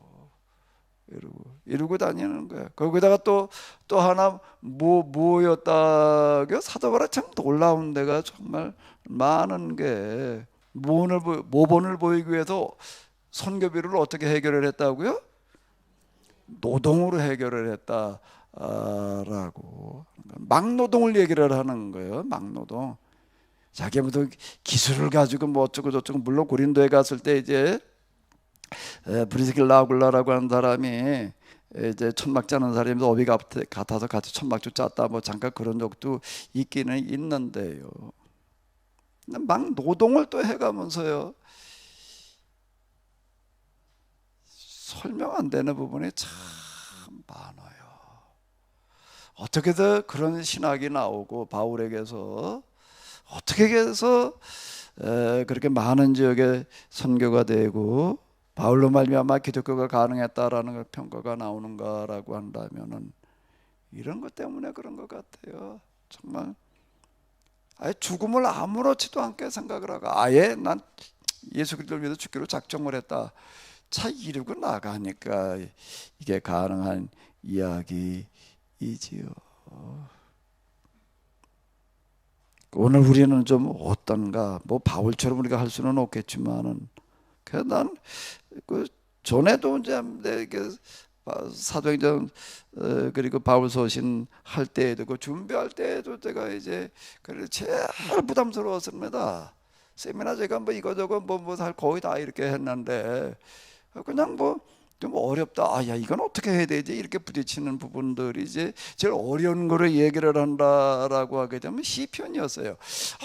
이루고 다니는 거예요. 거기다가 또 하나 뭐였다고요? 사도바라 참 놀라운 데가 정말 많은 게, 모본을 보이기 위해서 선교비를 어떻게 해결을 했다고요? 노동으로 해결을 했다라고. 막노동을 얘기를 하는 거예요. 막노동. 자기 무슨 기술을 가지고 뭐 어쩌고 저쩌고. 물론 고린도에 갔을 때 이제 브리스길라 아굴라라고 하는 사람이 이제 천막 짜는 사람이 어비 같아서 같이 천막도 짰다 뭐 잠깐 그런 적도 있기는 있는데요. 막 노동을 또 해가면서요, 설명 안 되는 부분이 참 많아요. 어떻게 해서 그런 신학이 나오고 바울에게서 어떻게 해서 그렇게 많은 지역에 선교가 되고 바울로 말미암아 기독교가 가능했다라는 평가가 나오는가라고 한다면은 이런 것 때문에 그런 것 같아요. 정말 아예 죽음을 아무렇지도 않게 생각을 하고 아예 난 예수 그리스도를 위해서 죽기로 작정을 했다. 차 이르고 나가니까 이게 가능한 이야기이지요. 오늘 우리는 좀 어떤가? 뭐 바울처럼 우리가 할 수는 없겠지만은 그냥 난 그 전에도 이제 그 사도행전 그리고 바울서신 할 때에도 그 준비할 때에도 제가 이제 그래 제일 부담스러웠습니다. 세미나 제가 뭐 이거저거 뭐 거의 다 이렇게 했는데 그냥 뭐 좀 어렵다. 야 이건 어떻게 해야 되지? 이렇게 부딪히는 부분들이 이제 제일 어려운 거를 얘기를 한다라고 하게 되면 시편이었어요.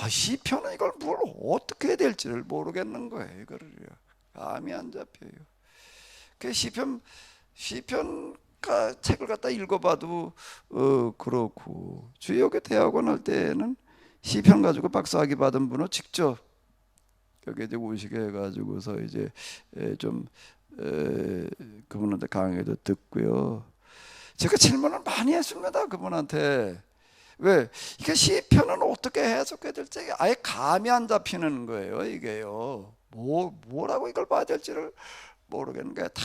시편은 이걸 뭘 어떻게 해야 될지를 모르겠는 거예요. 이거를요. 감이 안 잡혀요. 그 시편 책을 갖다 읽어봐도 그렇고 주역의 대학원 할 때는 시편 가지고 박사학위 받은 분은 직접 여기 이제 오시게 해가지고서 이제 좀 그분한테 강의도 듣고요. 제가 질문을 많이 했습니다. 그분한테. 왜? 이게 시편은 어떻게 해석해야 될지 아예 감이 안 잡히는 거예요. 이게요. 뭐라고 이걸 봐야 될지를 모르겠는 거예요. 다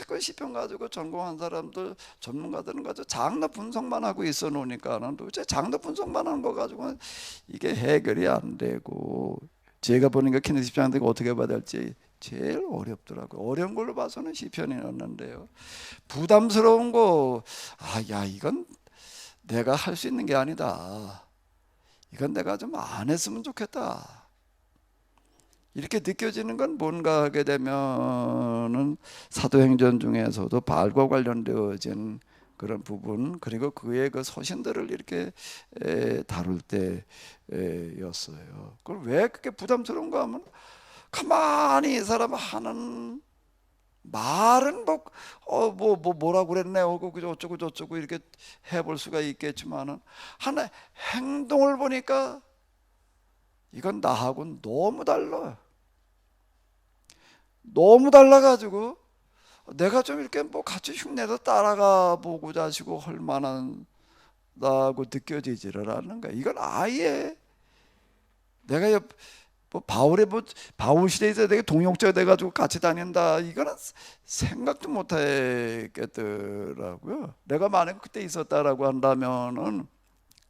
그 시편 가지고 전공한 사람들, 전문가들은 가지고 장르 분석만 하고 있어 놓으니까는 도대체 장르 분석만 하는 거 가지고는 이게 해결이 안 되고 제가 보니까 키네스 입장에서 어떻게 봐야 될지 제일 어렵더라고요. 어려운 걸로 봐서는 시편이었는데요. 부담스러운 거, 야 이건 내가 할 수 있는 게 아니다. 이건 내가 좀 안 했으면 좋겠다. 이렇게 느껴지는 건 뭔가 하게 되면은 사도행전 중에서도 바울과 관련되어진 그런 부분 그리고 그의 그 서신들을 이렇게 다룰 때였어요. 그걸 왜 그렇게 부담스러운가 하면 가만히 이 사람 하는 말은 뭐라고 그랬네 하고 어쩌고 저쩌고 이렇게 해볼 수가 있겠지만은 하나 행동을 보니까 이건 나하고는 너무 달라. 너무 달라가지고 내가 좀 이렇게 뭐 같이 흉내도 따라가 보고자 하시고 할 만하다고 느껴지지를 않는 거야. 이건 아예 내가 바울 시대에서 내가 동역자 돼가지고 같이 다닌다. 이거는 생각도 못 했겠더라고요. 내가 만약 그때 있었다라고 한다면은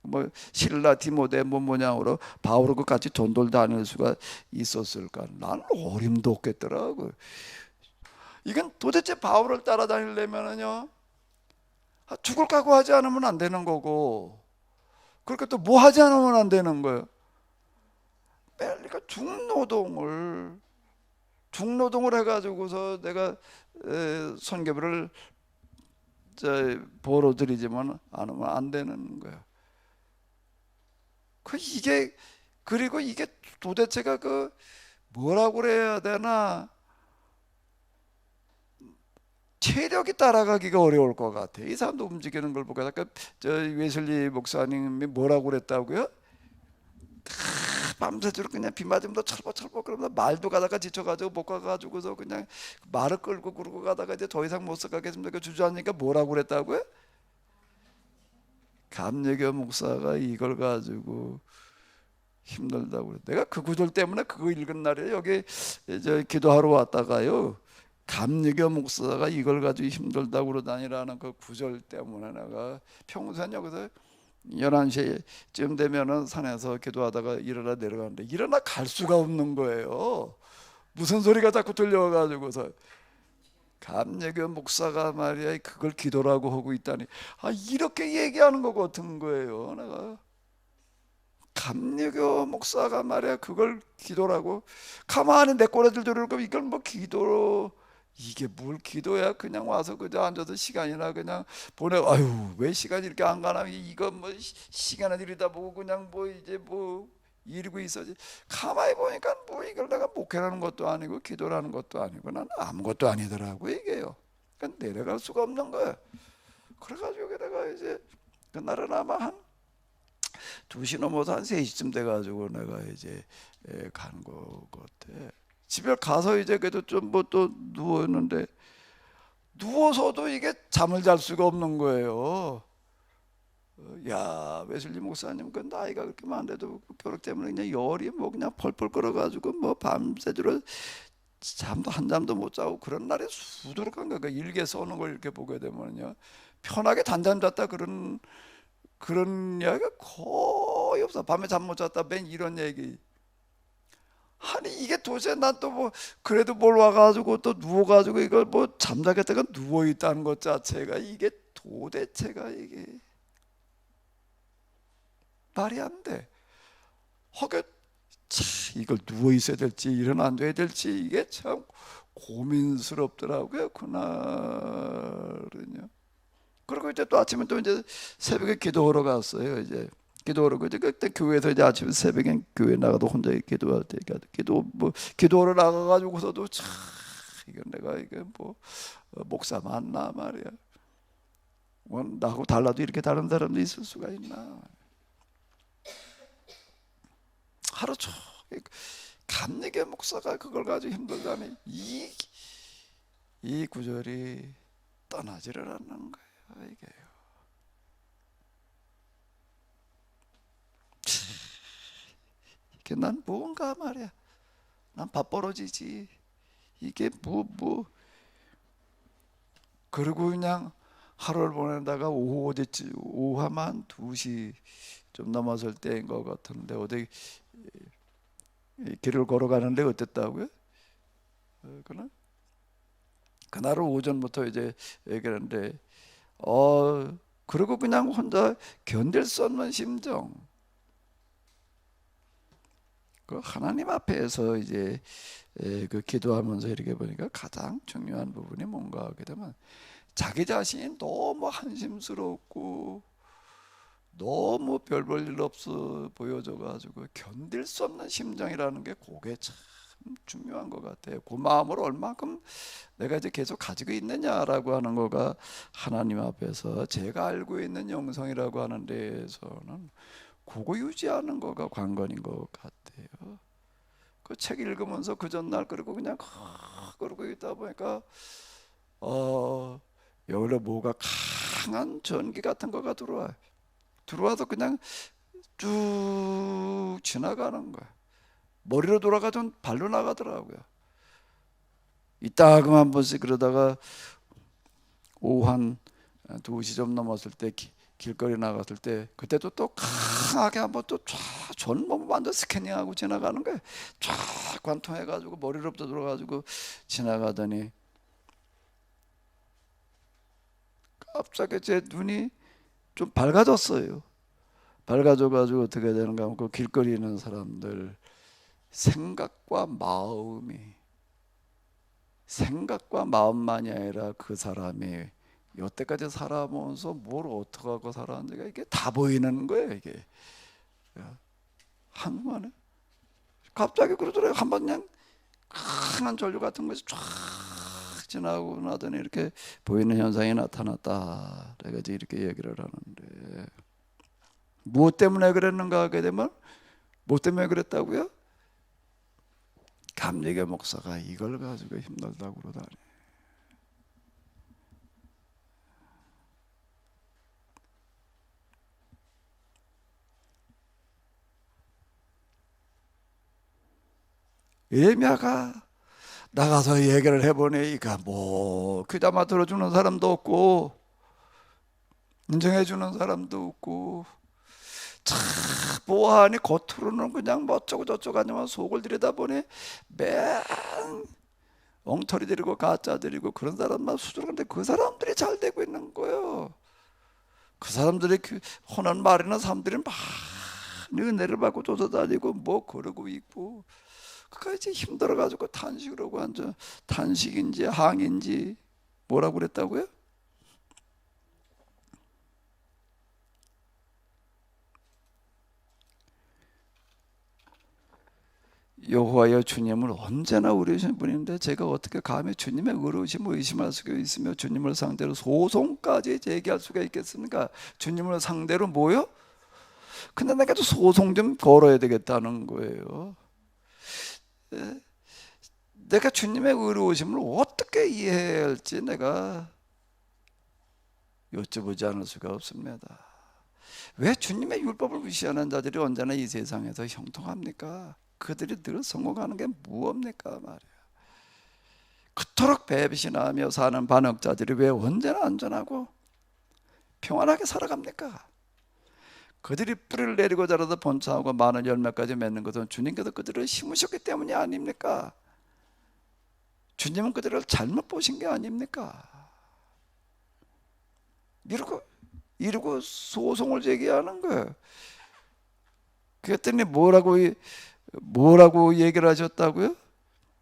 뭐 실라 디모데 뭐냐으로 바울하고 같이 전도를 다닐 수가 있었을까? 나는 어림도 없겠더라고. 이건 도대체 바울을 따라다니려면은요 죽을 각오하지 않으면 안 되는 거고, 그렇게 또 뭐 하지 않으면 안 되는 거예요. 그러니까 중노동을 해가지고서 내가 선교비를 벌어들이지만 않으면 안 되는 거예요. 그리고 이게 도대체가 뭐라고 그래야 되나, 체력이 따라가기가 어려울 것 같아. 이 사람도 움직이는 걸 보고 아까 웨슬리 목사님이 뭐라고 그랬다고요? 밤새도록 그냥 비 맞으면 철벅철벅 그러면 말도 가다가 지쳐가지고 못 가가지고서 그냥 말을 끌고 그러고 가다가 이제 더 이상 못 써가겠습니다. 주저하니까 뭐라고 그랬다고요? 감리교 목사가 이걸 가지고 힘들다고 그래. 내가 그 구절 때문에 그거 읽은 날에 여기 기도하러 왔다가요, 감리교 목사가 이걸 가지고 힘들다고 그러다니라는 그 구절 때문에 내가 평소엔 여기서 11시쯤 되면은 산에서 기도하다가 일어나 내려가는데 일어나 갈 수가 없는 거예요. 무슨 소리가 자꾸 들려가지고서 감리교 목사가 말이야 그걸 기도라고 하고 있다니. 이렇게 얘기하는 거 같은 거예요. 내가 감리교 목사가 말이야 그걸 기도라고. 가만히 내 꼬리들 들고 이걸 뭐 기도로, 이게 뭘 기도야. 그냥 와서 그저 앉아서 시간이나 그냥 보내. 아유 왜 시간이 이렇게 안 가나. 이거 뭐 시간을 들이다 보고 그냥 뭐 이제 뭐 이러고 있어지. 가만히 보니까 뭐 이걸 내가 목회라는 것도 아니고 기도라는 것도 아니고 난 아무것도 아니더라고 이게요. 그러니까 내려갈 수가 없는 거야. 그래가지고 내가 이제 그날은 아마 한 2시 넘어서 한 3시쯤 돼가지고 내가 이제 가는 거 같아. 집에 가서 이제 그래도 좀 뭐 또 누웠는데 누워서도 이게 잠을 잘 수가 없는 거예요. 야 웨슬리 목사님 그 나이가 그렇게 많은데도 교력 때문에 그냥 열이 뭐 그냥 펄펄 끓어가지고 뭐 밤새도록 잠도 한 잠도 못 자고 그런 날이 수두룩한 거야. 그 일기에 써놓은 걸 이렇게 보게 되면요 편하게 단잠 잤다 그런 이야기가 거의 없어. 밤에 잠 못 잤다 맨 이런 얘기. 아니 이게 도대체 난 또 뭐 그래도 뭘 와가지고 또 누워가지고 이걸 뭐 잠자겠다가 누워있다는 것 자체가 이게 도대체가 이게 말이 안 돼. 허게 이걸 누워 있어야 될지 일어나야 될지 이게 참 고민스럽더라고요 그날은요. 그리고 이제 또 아침에 또 이제 새벽에 기도하러 갔어요. 이제 기도하러 이제 그때 교회에서 이제 아침에 새벽에 교회 나가도 혼자 기도할 때 기도하러 나가가지고서도 참 이건 내가 이게 뭐 목사 맞나 말이야. 뭐 나하고 달라도 이렇게 다른 사람도 있을 수가 있나. 하루 종일 감리교 목사가 그걸 가지고 힘들다니 이 구절이 떠나지를 않는 거예요 이게요. 이게 난 뭔가 말이야. 난 밥벌어지지 이게 뭐 그리고 그냥 하루를 보내다가 오후 한 2시 좀 넘었을 때인 것 같은데 어디 길을 걸어가는데 어땠다고요? 그날은 오전부터 이제 얘기하는데 그리고 그냥 혼자 견딜 수 없는 심정. 그 하나님 앞에서 이제 그 기도하면서 이렇게 보니까 가장 중요한 부분이 뭔가 하게 되면 자기 자신이 너무 한심스럽고 너무 별 볼 일 없어 보여져가지고 견딜 수 없는 심정이라는 게 그게 참 중요한 것 같아요. 그 마음을 얼만큼 내가 이제 계속 가지고 있느냐라고 하는 거가 하나님 앞에서 제가 알고 있는 영성이라고 하는 데에서는 그거 유지하는 거가 관건인 것 같아요. 그 책 읽으면서 그 전날 그리고 그냥 그러고 있다 보니까 여기로 뭐가 강한 전기 같은 거가 들어와서 그냥 쭉 지나가는 거야. 머리로 돌아가던 발로 나가더라고요. 이따금 한 번씩 그러다가 오후 한 2시 좀 넘었을 때 길거리 나갔을 때 그때도 또 강하게 한번 또 전 몸을 완전 스캐닝하고 지나가는 거예요. 쫙 관통해가지고 머리로부터 들어가지고 지나가더니 갑자기 제 눈이 좀 밝아졌어요. 밝아져가지고 어떻게 되는가 하면 그 길거리에 있는 사람들 생각과 마음만이 아니라 그 사람이 여태까지 살아보면서 뭘 어떻게 하고 살았는지가 이게 다 보이는 거예요. 이게 한번에 갑자기 그러더라고요. 한번 그냥 강한 전류 같은 것이 쫙 지나고 나더니 이렇게 보이는 현상이 나타났다. 내가 이제 이렇게 얘기를 하는데 무엇 때문에 그랬는가 하게 되면 무엇 때문에 그랬다고요? 감리교 목사가 이걸 가지고 힘들다고 그러다니. 예미야가 나가서 얘기를 해보니까 뭐 귀담아 들어주는 사람도 없고 인정해주는 사람도 없고 보아하니 겉으로는 그냥 뭐 어쩌고 저쩌고 하지만 속을 들여다보니 맨 엉터리들이고 가짜들이고 그런 사람만 수두룩한데 그 사람들이 잘 되고 있는 거예요. 그 사람들이 혼한 말이나 사람들이 많이 은혜를 받고 쫓아다니고 뭐 그러고 있고, 그까 이제 힘들어가지고 탄식을 하고 앉아. 탄식인지 항인지 뭐라고 그랬다고요? 여호와여 주님을 언제나 의뢰하시는 분인데 제가 어떻게 감히 주님의 의로우심을 의심할 수가 있으며 주님을 상대로 소송까지 제기할 수가 있겠습니까? 주님을 상대로 뭐요? 근데 내가 또 소송 좀 걸어야 되겠다는 거예요. 내가 주님의 의로우심을 어떻게 이해해야 할지 내가 여쭤보지 않을 수가 없습니다. 왜 주님의 율법을 무시하는 자들이 언제나 이 세상에서 형통합니까? 그들이 늘 성공하는 게 무엇입니까 말이야. 그토록 배신하며 사는 반역자들이 왜 언제나 안전하고 평안하게 살아갑니까? 그들이 뿌리를 내리고 자라서 번창하고 많은 열매까지 맺는 것은 주님께서 그들을 심으셨기 때문이 아닙니까? 주님은 그들을 잘못 보신 게 아닙니까? 이러고 소송을 제기하는 거예요. 그랬더니 뭐라고 얘기를 하셨다고요?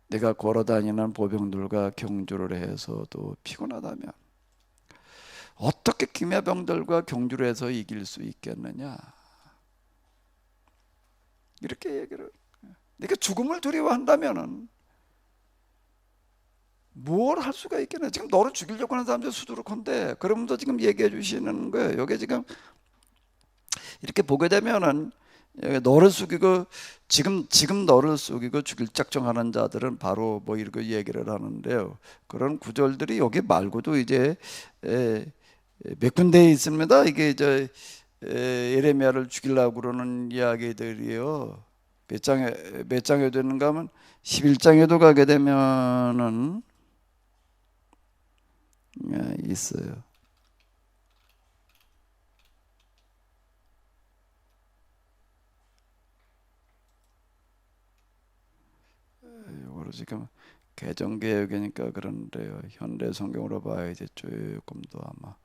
내가 걸어다니는 보병들과 경주를 해서도 피곤하다면 어떻게 기묘병들과 경주를 해서 이길 수 있겠느냐, 이렇게 얘기를. 내가 죽음을 두려워한다면은 뭘 할 수가 있겠냐. 지금 너를 죽이려고 하는 사람들 수두룩한데 그러면서 지금 얘기해 주시는 거예요. 여기 지금 이렇게 보게 되면은 너를 속이고 지금 너를 속이고 죽일 작정하는 자들은 바로 뭐 이렇게 얘기를 하는데요. 그런 구절들이 여기 말고도 이제 몇 군데에 있습니다. 이게 예레미야를 죽이려고 그러는 이야기들이요. 몇 장에 되는가 하면 11장에도 가게 되면은 있어요. 이거를 지금 개정개혁이니까 그런데요. 현대 성경으로 봐야 이제 조금 더 아마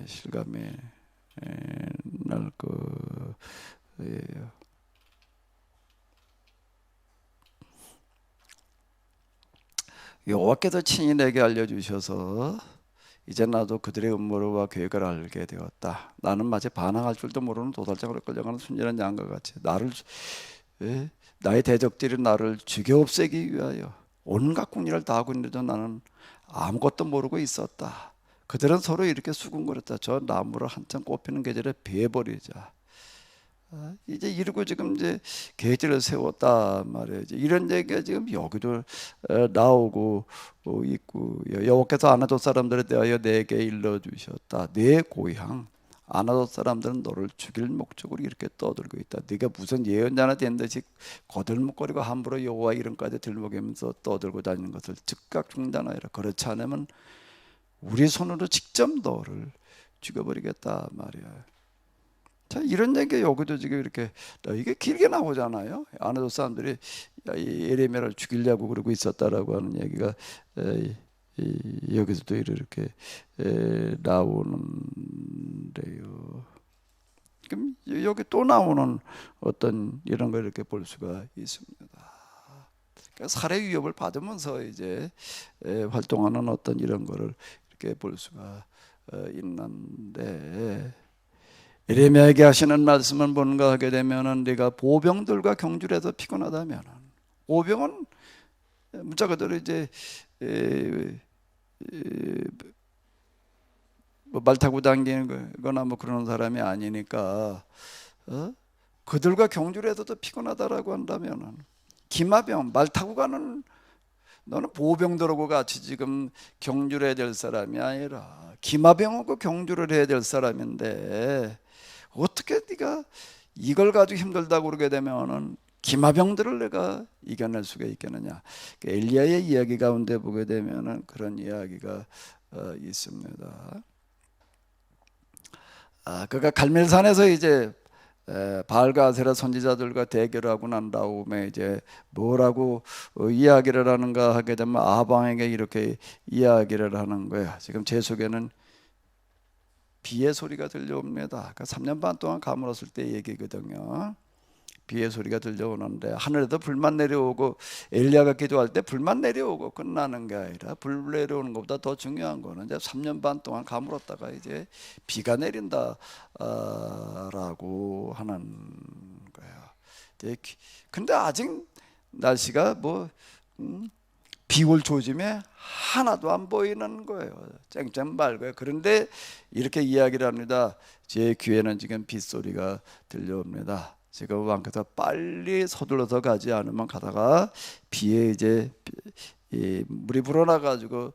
실감이 날 거예요. 여호와께서 친히 내게 알려주셔서 이제 나도 그들의 음모와 계획을 알게 되었다. 나는 마치 반항할 줄도 모르는 도살장으로 끌려가는 순진한 양과 같이 나의 대적들이 나를 죽여 없애기 위하여 온갖 궁리를 다 하고 있는데도 나는 아무것도 모르고 있었다. 그들은 서로 이렇게 수군거렸다. 저 나무를 한참 꽃피는 계절에 베어버리자. 이제 이러고 지금 이제 계획을 세웠다 말이에요. 이런 얘기가 지금 여기도 나오고 있고, 여호와께서 아나돗 사람들에 대하여 내게 일러주셨다. 내 고향 아나돗 사람들은 너를 죽일 목적으로 이렇게 떠들고 있다. 네가 무슨 예언자나 된 듯이 거들먹거리고 함부로 여호와 이름까지 들먹이면서 떠들고 다니는 것을 즉각 중단하여라. 그렇지 않으면 우리 손으로 직접 너를 죽여버리겠다 말이야. 자, 이런 얘기 여기도 지금 이렇게 이게 길게 나오잖아요. 아나돗 사람들이 예레미야를 죽이려고 그러고 있었다라고 하는 얘기가 여기서도 이렇게 나오는데요. 그럼 여기 또 나오는 어떤 이런 걸 이렇게 볼 수가 있습니다. 그러니까 살해 위협을 받으면서 이제 활동하는 어떤 이런 거를 이렇게 볼 수가 있는데, 예레미야에게 하시는 말씀은 뭔가 하게 되면은 네가 보병들과 경주를 해서 피곤하다면, 보병은 문자 그대로 이제 뭐 말 타고 다니는 거나 뭐 그런 사람이 아니니까 그들과 경주를 해서도 피곤하다라고 한다면은, 기마병 말 타고 가는 너는 보병들하고 같이 지금 경주를 해야 될 사람이 아니라 기마병하고 경주를 해야 될 사람인데 어떻게 네가 이걸 가지고 힘들다고 그러게 되면은 기마병들을 내가 이겨낼 수가 있겠느냐. 엘리야의 이야기 가운데 보게 되면은 그런 이야기가 있습니다. 그가 갈멜산에서 이제 바알과 아세라 선지자들과 대결하고 난 다음에 이제 뭐라고 이야기를 하는가 하게 되면 아방에게 이렇게 이야기를 하는 거예요. 지금 제 속에는 비의 소리가 들려옵니다. 그러니까 3년 반 동안 가물었을 때 얘기거든요. 비의 소리가 들려오는데 하늘에도 불만 내려오고 엘리야가 기도할 때 불만 내려오고 끝나는 게 아니라 불 내려오는 것보다 더 중요한 거는 이제 3년 반 동안 가물었다가 이제 비가 내린다라고 하는 거예요. 근데 아직 날씨가 비올 조짐에 하나도 안 보이는 거예요. 쨍쨍 맑아요. 그런데 이렇게 이야기를 합니다. 제 귀에는 지금 빗소리가 들려옵니다. 지금 왕께서 빨리 서둘러서 가지 않으면 가다가 비에 이제 물이 불어나가지고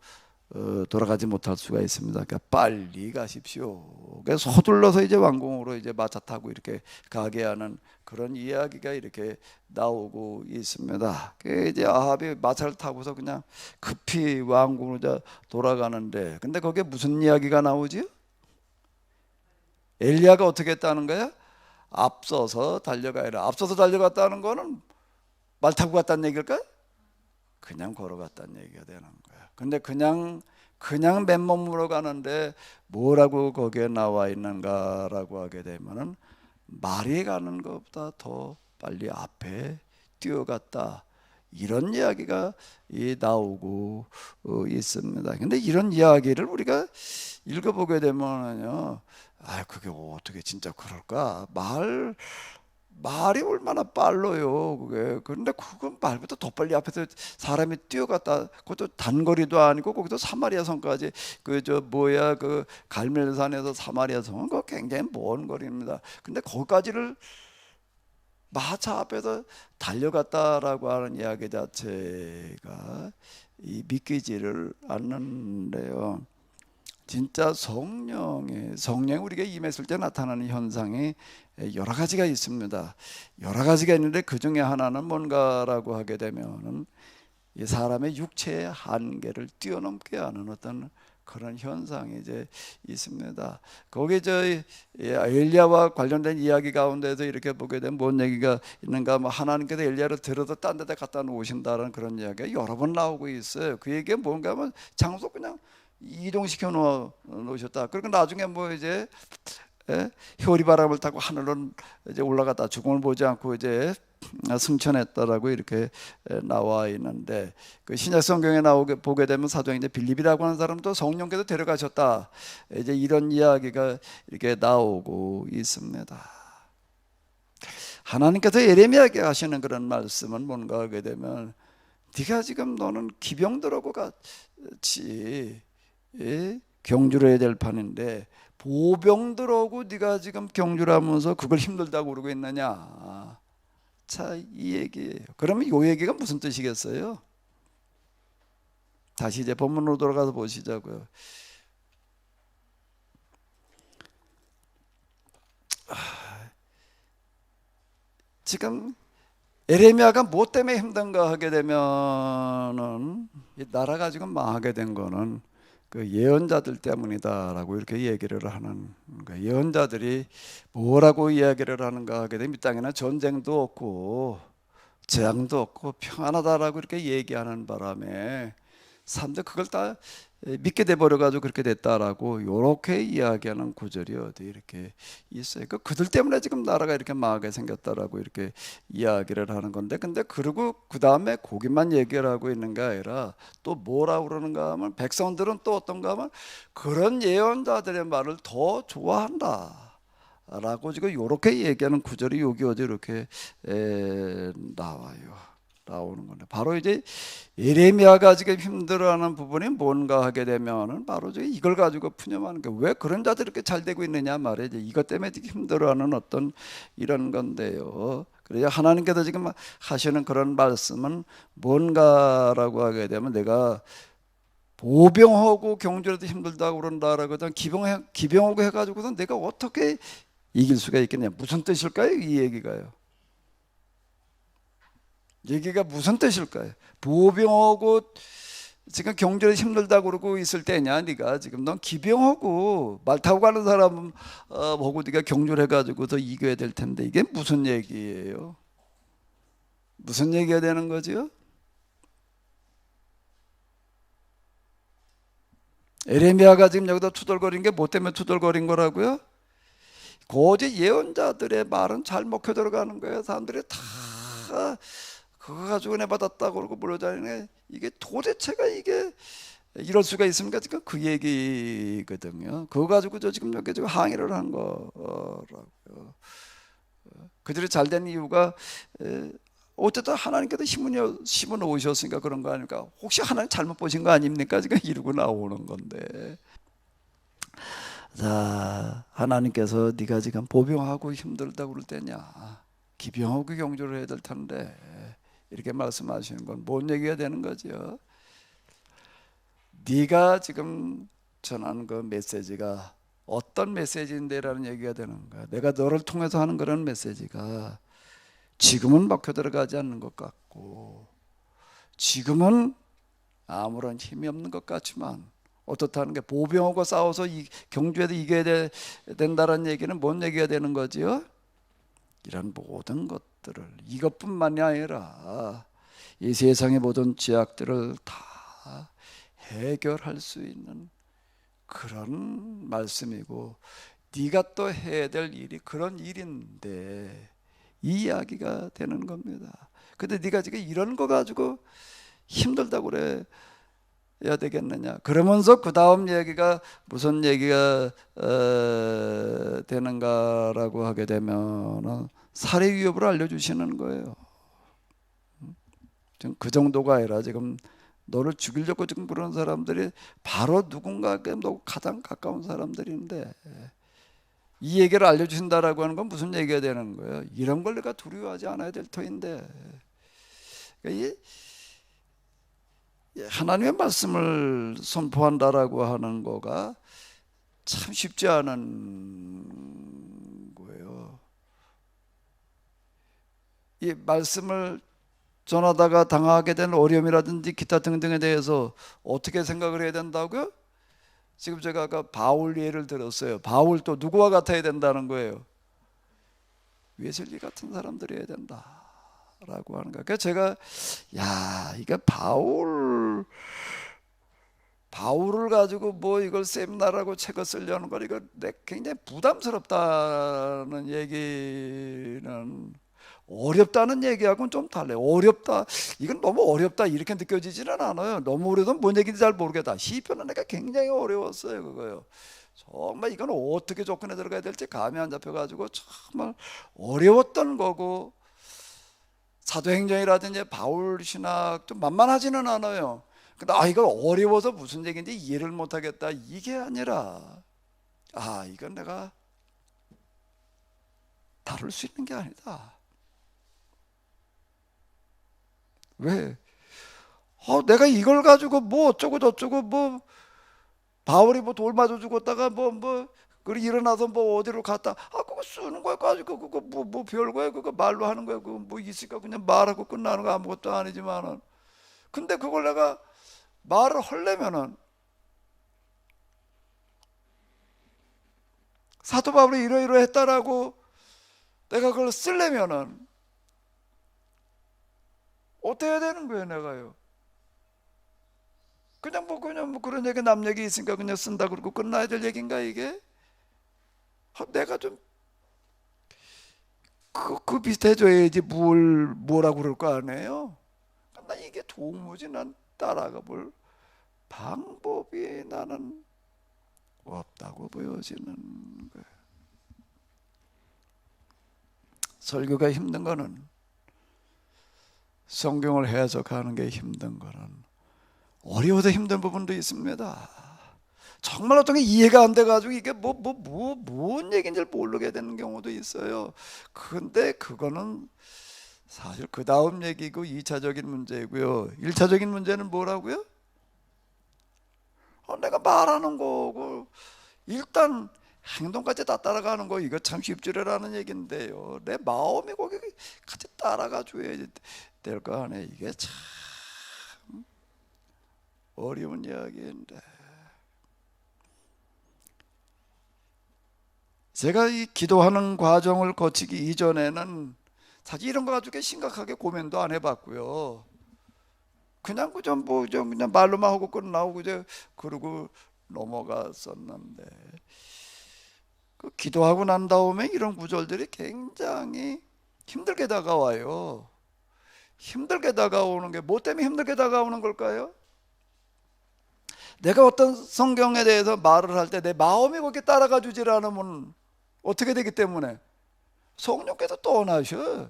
돌아가지 못할 수가 있습니다. 그러니까 빨리 가십시오. 그래서 서둘러서 이제 왕궁으로 이제 마차 타고 이렇게 가게 하는 그런 이야기가 이렇게 나오고 있습니다. 이제 아합이 마차를 타고서 그냥 급히 왕궁으로 돌아가는데, 근데 거기에 무슨 이야기가 나오지요? 엘리야가 어떻게 했다는 거야? 앞서서 달려가야라. 앞서서 달려갔다는 거는 말 타고 갔다는 얘기일까요? 그냥 걸어갔다는 얘기가 되는 거야. 근데 그냥 맨몸으로 가는데 뭐라고 거기에 나와 있는가라고 하게 되면은 말이 가는 것보다 더 빨리 앞에 뛰어갔다, 이런 이야기가 나오고 있습니다. 근데 이런 이야기를 우리가 읽어보게 되면은요, 그게 어떻게 진짜 그럴까? 말이 얼마나 빨라요, 그게. 그런데 그건 말보다 더 빨리 앞에서 사람이 뛰어갔다. 그것도 단거리도 아니고, 거기서 사마리아 성까지 그 갈멜산에서 사마리아 성은 그거 굉장히 먼 거리입니다. 근데 거기까지를 마차 앞에서 달려갔다라고 하는 이야기 자체가 믿기지를 않는데요. 진짜 성령이 우리에게 임했을 때 나타나는 현상이 여러 가지가 있습니다. 여러 가지가 있는데 그 중에 하나는 뭔가라고 하게 되면은 이 사람의 육체의 한계를 뛰어넘게 하는 어떤 그런 현상이 이제 있습니다. 거기 엘리야와 관련된 이야기 가운데서 이렇게 보게 되면 뭔 얘기가 있는가? 하나님께서 엘리야를 들어서 딴 데다 갖다 놓으신다는 그런 이야기가 여러 번 나오고 있어요. 그 얘기가 뭔가 하면 장소 그냥 이동시켜 놓으셨다. 그리고 나중에 이제 효리바람을 타고 하늘로 이제 올라갔다, 죽음을 보지 않고 이제 승천했다라고 이렇게 나와 있는데, 그 신약 성경에 보게 되면 사도행 이제 빌립이라고 하는 사람도 성령께서 데려가셨다, 이제 이런 이야기가 이렇게 나오고 있습니다. 하나님께서 예레미야에게 하시는 그런 말씀은 뭔가 하게 되면, 네가 지금 너는 기병들하고 같이 경주를 해야 될 판인데 보병들하고 네가 지금 경주를 하면서 그걸 힘들다고 그러고 있느냐. 자, 이 얘기예요. 그러면 이 얘기가 무슨 뜻이겠어요? 다시 이제 본문으로 돌아가서 보시자고요. 지금 에레미야가 뭐 때문에 힘든가 하게 되면은 이 나라가 지금 망하게 된 거는 그 예언자들 때문이다라고 이렇게 얘기를 하는 거예요. 예언자들이 뭐라고 이야기를 하는가 하게 되면 이 땅에는 전쟁도 없고 재앙도 없고 평안하다라고 이렇게 얘기하는 바람에 사람들 그걸 다 믿게 돼 버려 가지고 그렇게 됐다라고 이렇게 이야기하는 구절이 어디 이렇게 있어요. 그들 때문에 지금 나라가 이렇게 망하게 생겼다라고 이렇게 이야기를 하는 건데, 근데 그리고 그 다음에 거기만 얘기를 하고 있는 게 아니라 또 뭐라고 그러는가 하면 백성들은 또 어떤가 하면 그런 예언자들의 말을 더 좋아한다 라고 지금 이렇게 얘기하는 구절이 여기 어디 이렇게 나오는 건데, 바로 이제 예레미야가 지금 힘들어하는 부분이 뭔가 하게 되면은 바로 이걸 가지고 푸념하는 게, 왜 그런 자들이 이렇게 잘 되고 있느냐 말이지. 이것 때문에 힘들어하는 어떤 이런 건데요. 그래서 하나님께서 지금 하시는 그런 말씀은 뭔가라고 하게 되면, 내가 보병하고 경주라도 힘들다고 그런다라고 기병하고 해가지고서 내가 어떻게 이길 수가 있겠냐. 무슨 뜻일까요? 이 얘기가요. 얘기가 무슨 뜻일까요? 보병하고 지금 경제로 힘들다 그러고 있을 때냐? 네가 지금 넌 기병하고 말 타고 가는 사람 보고 네가 경주를 해가지고 더 이겨야 될 텐데 이게 무슨 얘기예요? 무슨 얘기가 되는 거죠? 에레미야가 지금 여기다 투덜거린 게 뭐 때문에 투덜거린 거라고요? 고지 예언자들의 말은 잘 먹혀 들어가는 거예요. 사람들이 다 그거 가지고 은혜 받았다 그러고 물어다니네. 이게 도대체가 이게 이럴 수가 있습니까? 지금 그 얘기거든요. 그거 가지고 저 지금 여기 지금 항의를 한 거라고요. 그들이 잘 된 이유가 어쨌든 하나님께서 심은 오셨으니까 그런 거 아닙니까? 혹시 하나님 잘못 보신 거 아닙니까? 지금 이러고 나오는 건데. 자, 하나님께서 네가 지금 보병하고 힘들다고 그럴 때냐? 기병하고 경주를 해야 될 텐데 이렇게 말씀하시는 건 뭔 얘기가 되는 거죠? 네가 지금 전하는 그 메시지가 어떤 메시지인데라는 얘기가 되는 거야. 내가 너를 통해서 하는 그런 메시지가 지금은 먹혀 들어가지 않는 것 같고 지금은 아무런 힘이 없는 것 같지만 어떻다는 게 보병하고 싸워서 경주에도 이겨야 된다는 얘기는 뭔 얘기가 되는 거지요? 이런 모든 것들을 이것뿐만이 아니라 이 세상의 모든 죄악들을 다 해결할 수 있는 그런 말씀이고 네가 또 해야 될 일이 그런 일인데 이 이야기가 되는 겁니다. 근데 네가 지금 이런 거 가지고 힘들다고 그래 해야 되겠느냐? 그러면서 그 다음 얘기가 무슨 얘기가 되는가라고 하게 되면 살해 위협을 알려주시는 거예요. 지금 그 정도가 아니라 지금 너를 죽이려고 지금 그런 사람들이 바로 누군가에게 너 가장 가까운 사람들인데 이 얘기를 알려주신다라고 하는 건 무슨 얘기가 되는 거예요? 이런 걸 내가 두려워하지 않아야 될 터인데 그러니까 하나님의 말씀을 선포한다라고 하는 거가 참 쉽지 않은 거예요. 이 말씀을 전하다가 당하게 된 어려움이라든지 기타 등등에 대해서 어떻게 생각을 해야 된다고요? 지금 제가 아까 바울 예를 들었어요. 바울 또 누구와 같아야 된다는 거예요? 웨슬리 같은 사람들이 해야 된다라고 하는 거예요. 그러니까 제가 이게 바울을 가지고 뭐 이걸 세미나라고 책을 쓰려는 걸 이거 굉장히 부담스럽다는 얘기는 어렵다는 얘기하고는 좀 달라요. 어렵다, 이건 너무 어렵다 이렇게 느껴지지는 않아요. 너무 어려도 뭔 얘기인지 잘 모르겠다. 시편은 내가 굉장히 어려웠어요. 그거요. 정말 이건 어떻게 접근해 들어가야 될지 감이 안 잡혀가지고 정말 어려웠던 거고 사도행전이라든지 바울 신학 좀 만만하지는 않아요. 근데 이거 어려워서 무슨 얘기인지 이해를 못하겠다 이게 아니라 이건 내가 다룰 수 있는 게 아니다. 왜? 내가 이걸 가지고 뭐 어쩌고 저쩌고 뭐 바울이 뭐 돌 맞아 죽었다가 그리고 일어나서 뭐 어디로 갔다 그거 쓰는 거야 가지고 그거 뭐 별거야 그거 말로 하는 거야 그거 뭐 있을까 그냥 말하고 끝나는 거 아무것도 아니지만은 근데 그걸 내가 말을 하려면은 사도 바울이 이러이러했다라고 내가 그걸 쓰려면은 어떻게 해야 되는 거예요 내가요? 그냥 뭐 그런 얘기 남 얘기 있으니까 그냥 쓴다 그러고 끝나야 될 얘기인가 이게? 내가 좀 그 비슷해져야지 뭐라고 그럴 거 아니에요? 나 이게 도무지 난 따라가 볼 방법이 나는 없다고 보여지는 거예요. 설교가 힘든 거는 성경을 해석하는 게 힘든 거는 어려워서 힘든 부분도 있습니다. 정말 어떤 게 이해가 안 돼가지고 이게 뭔 얘기인지 모르게 되는 경우도 있어요. 근데 그거는 사실 그 다음 얘기고 2차적인 문제이고요. 1차적인 문제는 뭐라고요? 내가 말하는 거고 일단 행동까지 다 따라가는 거 이거 참 쉽지라는 얘기인데요. 내 마음이 거기 같이 따라가 줘야 될 거 아니에요. 이게 참 어려운 이야기인데, 제가 이 기도하는 과정을 거치기 이전에는 사실 이런 거 가지고 심각하게 고민도 안 해봤고요. 그냥 그저 그냥 말로만 하고 끝나고 그저 그러고 넘어갔었는데, 그 기도하고 난 다음에 이런 구절들이 굉장히 힘들게 다가와요. 힘들게 다가오는 게 뭐 때문에 힘들게 다가오는 걸까요? 내가 어떤 성경에 대해서 말을 할 때 내 마음이 거기에 따라가 주질 않으면 어떻게 되기 때문에 성령께서 떠나셔.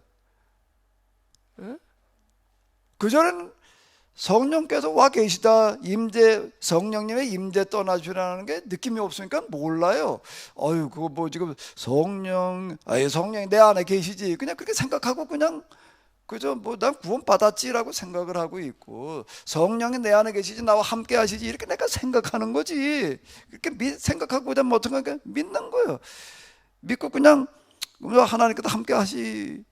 예? 그전에는 성령께서 와 계시다, 임재, 성령님의 임재 떠나주라는 게 느낌이 없으니까 몰라요. 어유 그거 뭐 지금 성령이 내 안에 계시지, 그냥 그렇게 생각하고 그냥 그저 뭐 난 구원 받았지라고 생각을 하고 있고, 성령이 내 안에 계시지, 나와 함께 하시지, 이렇게 내가 생각하는 거지. 그렇게 생각하고 그다음 어떤 거니까 믿는 거예요. 믿고 그냥 하나님께서 함께 하시지,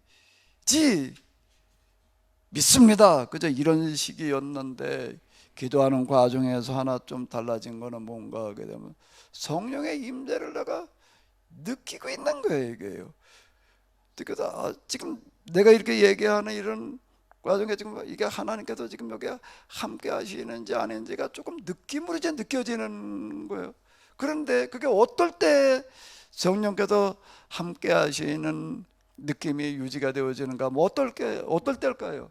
믿습니다. 그저 이런 식이었는데, 기도하는 과정에서 하나 좀 달라진 거는 뭔가 하게 되면 성령의 임재를 내가 느끼고 있는 거예요, 이게요. 그래서 지금 내가 이렇게 얘기하는 이런 과정에 지금 이게 하나님께서 지금 여기 함께 하시는지 아닌지가 조금 느낌으로 이제 느껴지는 거예요. 그런데 그게 어떨 때 성령께서 함께 하시는 느낌이 유지가 되어지는가? 뭐 어떨 때일까요?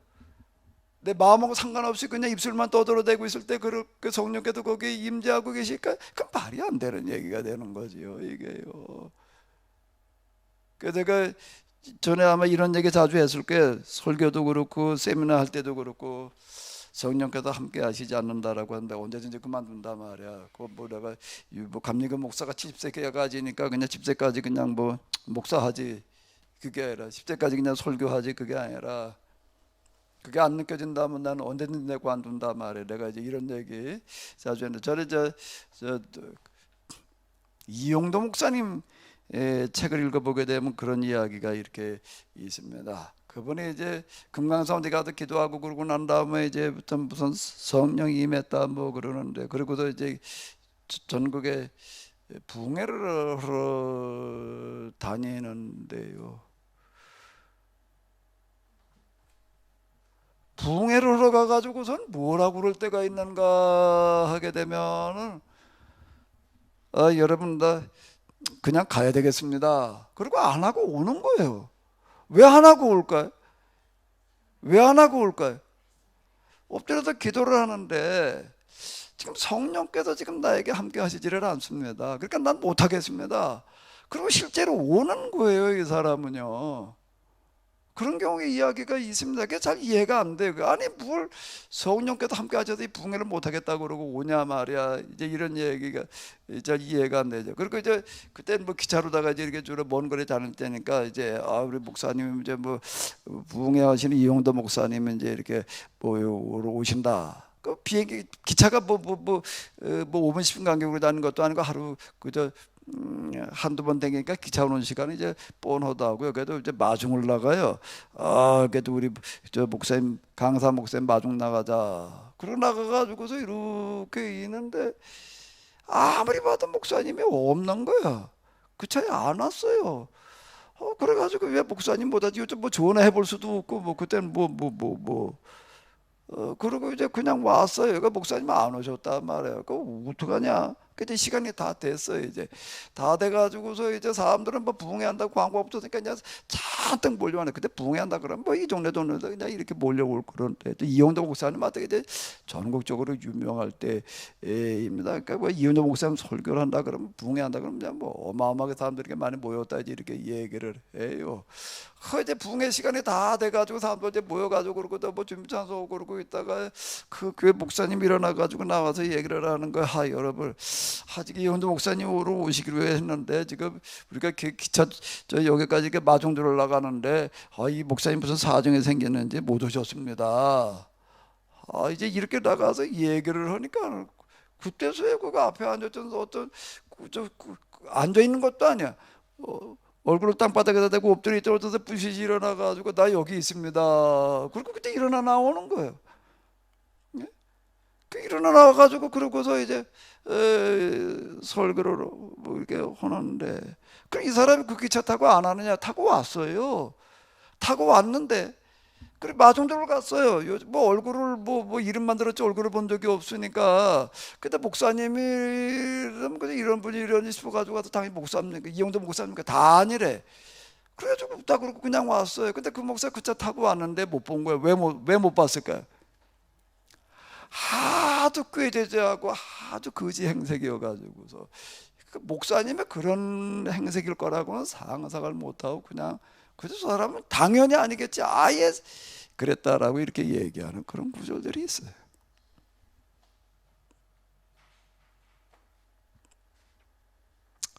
내 마음하고 상관없이 그냥 입술만 떠들어대고 있을 때 그렇게 성령께서 거기에 임재하고 계실까? 그건 말이 안 되는 얘기가 되는 거지요, 이게요. 그래서 내가 전에 아마 이런 얘기 자주 했을 거예요. 설교도 그렇고 세미나 할 때도 그렇고, 성령께서 함께 하시지 않는다라고 하는데 언제든지 그만둔다 말이야. 뭐 내가 뭐 감리교 목사가 70세가 가지니까 그냥 10세까지 그냥 뭐 목사하지, 그게 아니라 10세까지 그냥 설교하지, 그게 아니라, 그게 안 느껴진다면 나는 언제든지 내가 관둔다 말이야. 내가 이제 이런 얘기 자주 했는데, 저는 이용도 목사님 책을 읽어보게 되면 그런 이야기가 이렇게 있습니다. 그분이 이제 금강산 어디 가서 기도하고 그러고 난 다음에 이제부터 무슨 성령이 임했다 뭐 그러는데, 그리고도 이제 전국에 부흥회를 하러 다니는데요. 부흥회를 하러 가가지고선 뭐라고 그럴 때가 있는가 하게 되면은, 여러분 다 그냥 가야 되겠습니다. 그리고 안 하고 오는 거예요. 왜 안 하고 올까요? 왜 안 하고 올까요? 엎드려서 기도를 하는데 지금 성령께서 지금 나에게 함께 하시지를 않습니다. 그러니까 난 못 하겠습니다. 그리고 실제로 오는 거예요, 이 사람은요. 그런 경우의 이야기가 있습니다. 그게 잘 이해가 안 돼요. 아니 뭘 성령께서 함께 하셔서 이 부흥회를 못 하겠다고 그러고 오냐 말이야. 이제 이런 얘기가 잘 이해가 안 되죠. 그리고 이제 그때는 뭐 기차로다가 이제 이렇게 주로 먼 거리 다닐 때니까 이제 우리 목사님 이제 뭐 부흥회 하시는 이용도 목사님 이제 이렇게 뭐 오신다. 그 비행기 기차가 뭐 5분 10분 간격으로 다니는 것도 아니고 하루 그저 한두 번 댕기니까 기차 오는 시간이 이제 뻔하다고요. 그래도 이제 마중을 나가요. 그래도 우리 저 목사님, 강사 목사님 마중 나가자. 그러고 나가가지고서 이렇게 있는데 아무리 봐도 목사님이 없는 거야. 그 차에 안 왔어요. 그래가지고 왜 목사님 못하지? 요즘 뭐 전화해볼 수도 없고 뭐 그때는 그러고 이제 그냥 왔어요. 그 목사님 안 오셨단 말이에요. 그 어떡하냐? 그때 시간이 다 됐어요. 이제 다 돼가지고서 이제 사람들은 뭐 부흥회한다고 광고 없었으니까 그냥 잔뜩 몰려와네. 그때 부흥회한다 그러면 뭐 이 동네 그냥 이렇게 몰려올 그런데, 또 이용도 목사님한테 이제 전국적으로 유명할 때입니다. 그러니까 뭐 이용도 목사님 설교를 한다 그러면, 부흥회한다 그러면 그냥 뭐 어마어마하게 사람들이 많이 모였다 이렇게 얘기를 해요. 이제 부흥회 시간이 다 돼가지고 사람들 이제 모여가지고 그러고 또 뭐 준비찬서 오고 그러고 있다가 그 교회 목사님 일어나가지고 나와서 얘기를 하는 거야. 여러분, 아직 이현도 목사님 오시기로 했는데 지금 우리가 기차 여기까지 이렇게 마중들을 나가는데 이 목사님 무슨 사정이 생겼는지 못 오셨습니다. 이제 이렇게 나가서 얘기를 하니까 그때서야 그 앞에 앉았던 어떤 앉아 있는 것도 아니야. 얼굴을 땅바닥에다 대고 엎드려 있더라도 부시시 일어나가지고 나 여기 있습니다. 그리고 그때 일어나 나오는 거예요. 그 일어나 가지고 그러고서 이제 설교를 뭐 이렇게 하는데, 그 이 사람이 그 기차 타고 안 하느냐? 타고 왔어요. 타고 왔는데 그래 마중들을 갔어요. 뭐 얼굴을 뭐 이름만 들었지 얼굴을 본 적이 없으니까. 근데 목사님이 그냥 이런 분이 이러니 싶어가지고 가서 당연히 목사님 이영도 목사님과 다 아니래. 그래가지고 다 그러고 그냥 왔어요. 근데 그 목사 그 차 타고 왔는데 못 본 거예요. 왜 못 봤을까요? 하도 꾀죄죄하고 하도 거지 행색이어가지고서 그 목사님의 그런 행색일 거라고는 상상을 못하고 그냥 그저 저 사람은 당연히 아니겠지 아예 그랬다라고 이렇게 얘기하는 그런 구절들이 있어요.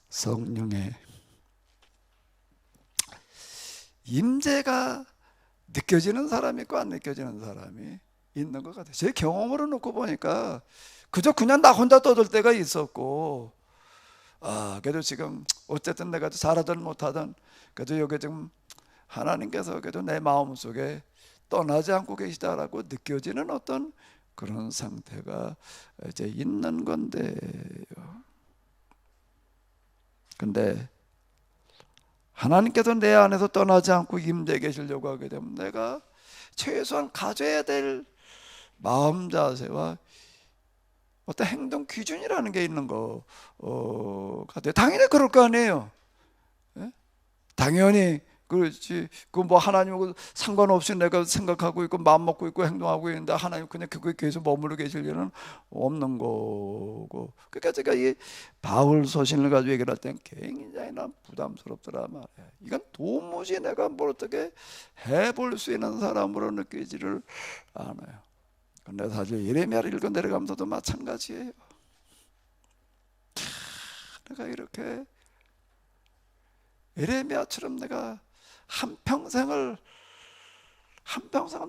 성령의 임재가 느껴지는 사람이 있고 안 느껴지는 사람이 있는 것 같아요. 제 경험으로 놓고 보니까 그저 그냥 나 혼자 떠들 때가 있었고, 그래도 지금 어쨌든 내가 잘하든 못하든 그래도 여기 지금 하나님께서 그래도 내 마음속에 떠나지 않고 계시다라고 느껴지는 어떤 그런 상태가 이제 있는 건데요. 근데 하나님께서 내 안에서 떠나지 않고 임재 계시려고 하게 되면 내가 최소한 가져야 될 마음 자세와 어떤 행동 기준이라는 게 있는 거 같아요. 당연히 그럴 거 아니에요. 예? 당연히 그렇지. 그 뭐 하나님하고 상관없이 내가 생각하고 있고 마음 먹고 있고 행동하고 있는데 하나님 그냥 그거에 계속 머무르 계실 일은 없는 거고. 그러니까 제가 이 바울 서신을 가지고 얘기를 할 때는 굉장히 난 부담스럽더라 말이야. 이건 도무지 내가 뭘 어떻게 해볼 수 있는 사람으로 느끼지를 않아요. 근데 사실 예레미야를 읽어 내려가면서도 마찬가지예요. 내가 이렇게 예레미야처럼 내가 한평생을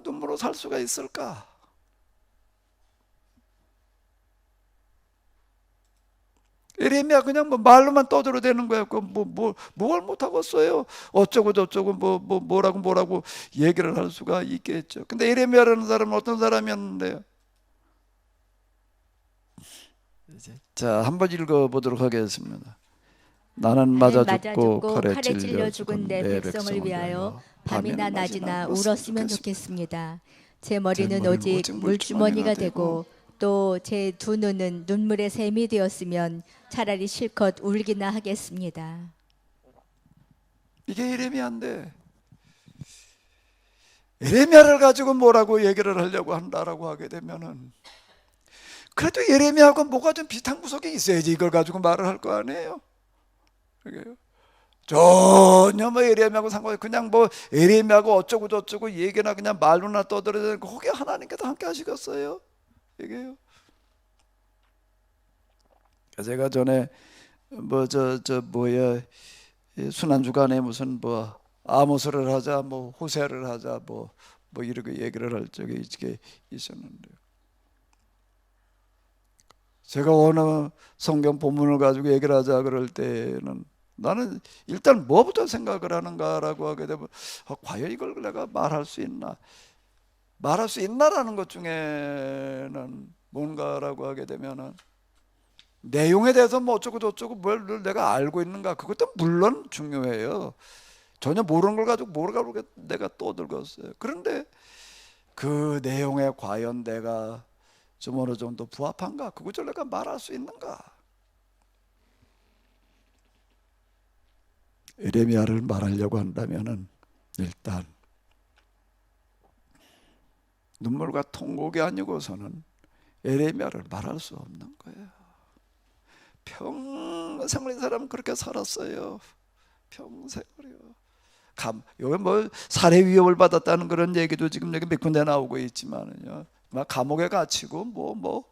눈물로 살 수가 있을까? 예레미야 그냥 뭐 말로만 떠들어대는 거야. 뭘 못하겠어요. 어쩌고 저쩌고 뭐라고 얘기를 할 수가 있겠죠. 근데 예레미야라는 사람은 어떤 사람이었는데요? 자, 한번 읽어보도록 하겠습니다. 나는 맞아 죽고 칼에 찔려 죽은 내 백성을 위하여 밤이나 낮이나 울었으면 좋겠습니다. 제 머리는 오직 물주머니가 되고 또 제 두 눈은 눈물의 샘이 되었으면 차라리 실컷 울기나 하겠습니다. 이게 예레미야인데 예레미야를 가지고 뭐라고 얘기를 하려고 한다라고 하게 되면은 그래도 예레미야하고 뭐가 좀 비슷한 구석이 있어야지 이걸 가지고 말을 할 거 아니에요. 그게요. 전혀 뭐 예레미야하고 상관없이 그냥 뭐 예레미야하고 어쩌고 저쩌고 얘기나 그냥 말로나 떠들어대는 거 거기 하나님께서 함께 하시겠어요? 이게요. 제가 전에 순환주간에 무슨 뭐 아모스를 하자 뭐 호세를 하자 뭐 이렇게 얘기를 할 적이 있었는데 제가 어느 성경 본문을 가지고 얘기를 하자 그럴 때는 나는 일단 뭐부터 생각을 하는가라고 하게 되면 과연 이걸 내가 말할 수 있나라는 것 중에는 뭔가라고 하게 되면은 내용에 대해서 뭐 어쩌고 저쩌고 뭘 내가 알고 있는가 그것도 물론 중요해요. 전혀 모르는 걸 가지고 뭐라고 내가 떠들겠어요. 그런데 그 내용에 과연 내가 좀 어느 정도 부합한가 그것을 내가 말할 수 있는가. 예레미야를 말하려고 한다면은 일단 눈물과 통곡이 아니고서는 예레미야를 말할 수 없는 거예요. 평생을 이 사람은 그렇게 살았어요. 평생을요. 여기 뭐 살해 위협을 받았다는 그런 얘기도 지금 여기 몇 군데 나오고 있지만은요. 막 감옥에 갇히고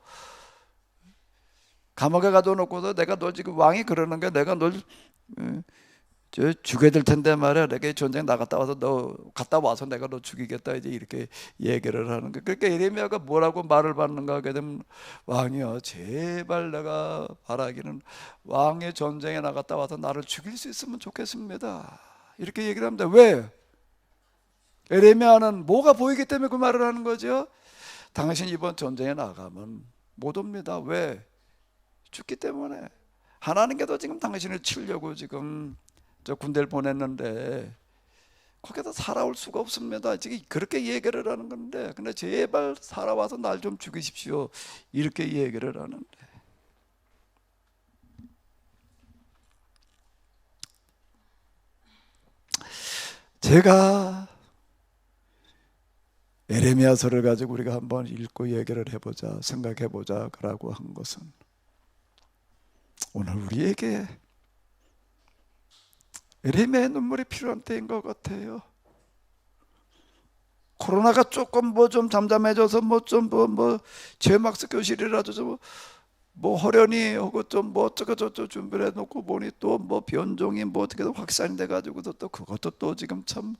감옥에 가둬놓고서 내가 너 지금 왕이 그러는 게 내가 널 죽여야 될 텐데 말이야. 내가 전쟁 나갔다 와서 너 갔다 와서 내가 너 죽이겠다 이제 이렇게 얘기를 하는 거. 그러니까 예레미야가 뭐라고 말을 받는가 하게 되면 왕이여 제발 내가 바라기는 왕의 전쟁에 나갔다 와서 나를 죽일 수 있으면 좋겠습니다. 이렇게 얘기를 합니다. 왜? 예레미야는 뭐가 보이기 때문에 그 말을 하는 거죠. 당신 이번 전쟁에 나가면 못 옵니다. 왜? 죽기 때문에. 하나님께도 지금 당신을 치려고 지금 저 군대를 보냈는데 거기다 살아올 수가 없습니다. 지금 그렇게 얘기를 하는 건데, 근데 제발 살아와서 날 좀 죽이십시오, 이렇게 얘기를 하는데, 제가 에레미야서를 가지고 우리가 한번 읽고 얘기를 해보자, 생각해보자 라고 한 것은, 오늘 우리에게 에레미야의 눈물이 필요한 때인 것 같아요. 코로나가 조금 뭐 좀 잠잠해져서 뭐 좀 뭐 제막스 교실이라도 좀 뭐 허련히 하고 좀 뭐 어쩌고 저쩌고 준비를 해놓고 보니 또 뭐 변종이 뭐 어떻게 확산이 돼가지고도 또 그것도 또 지금 참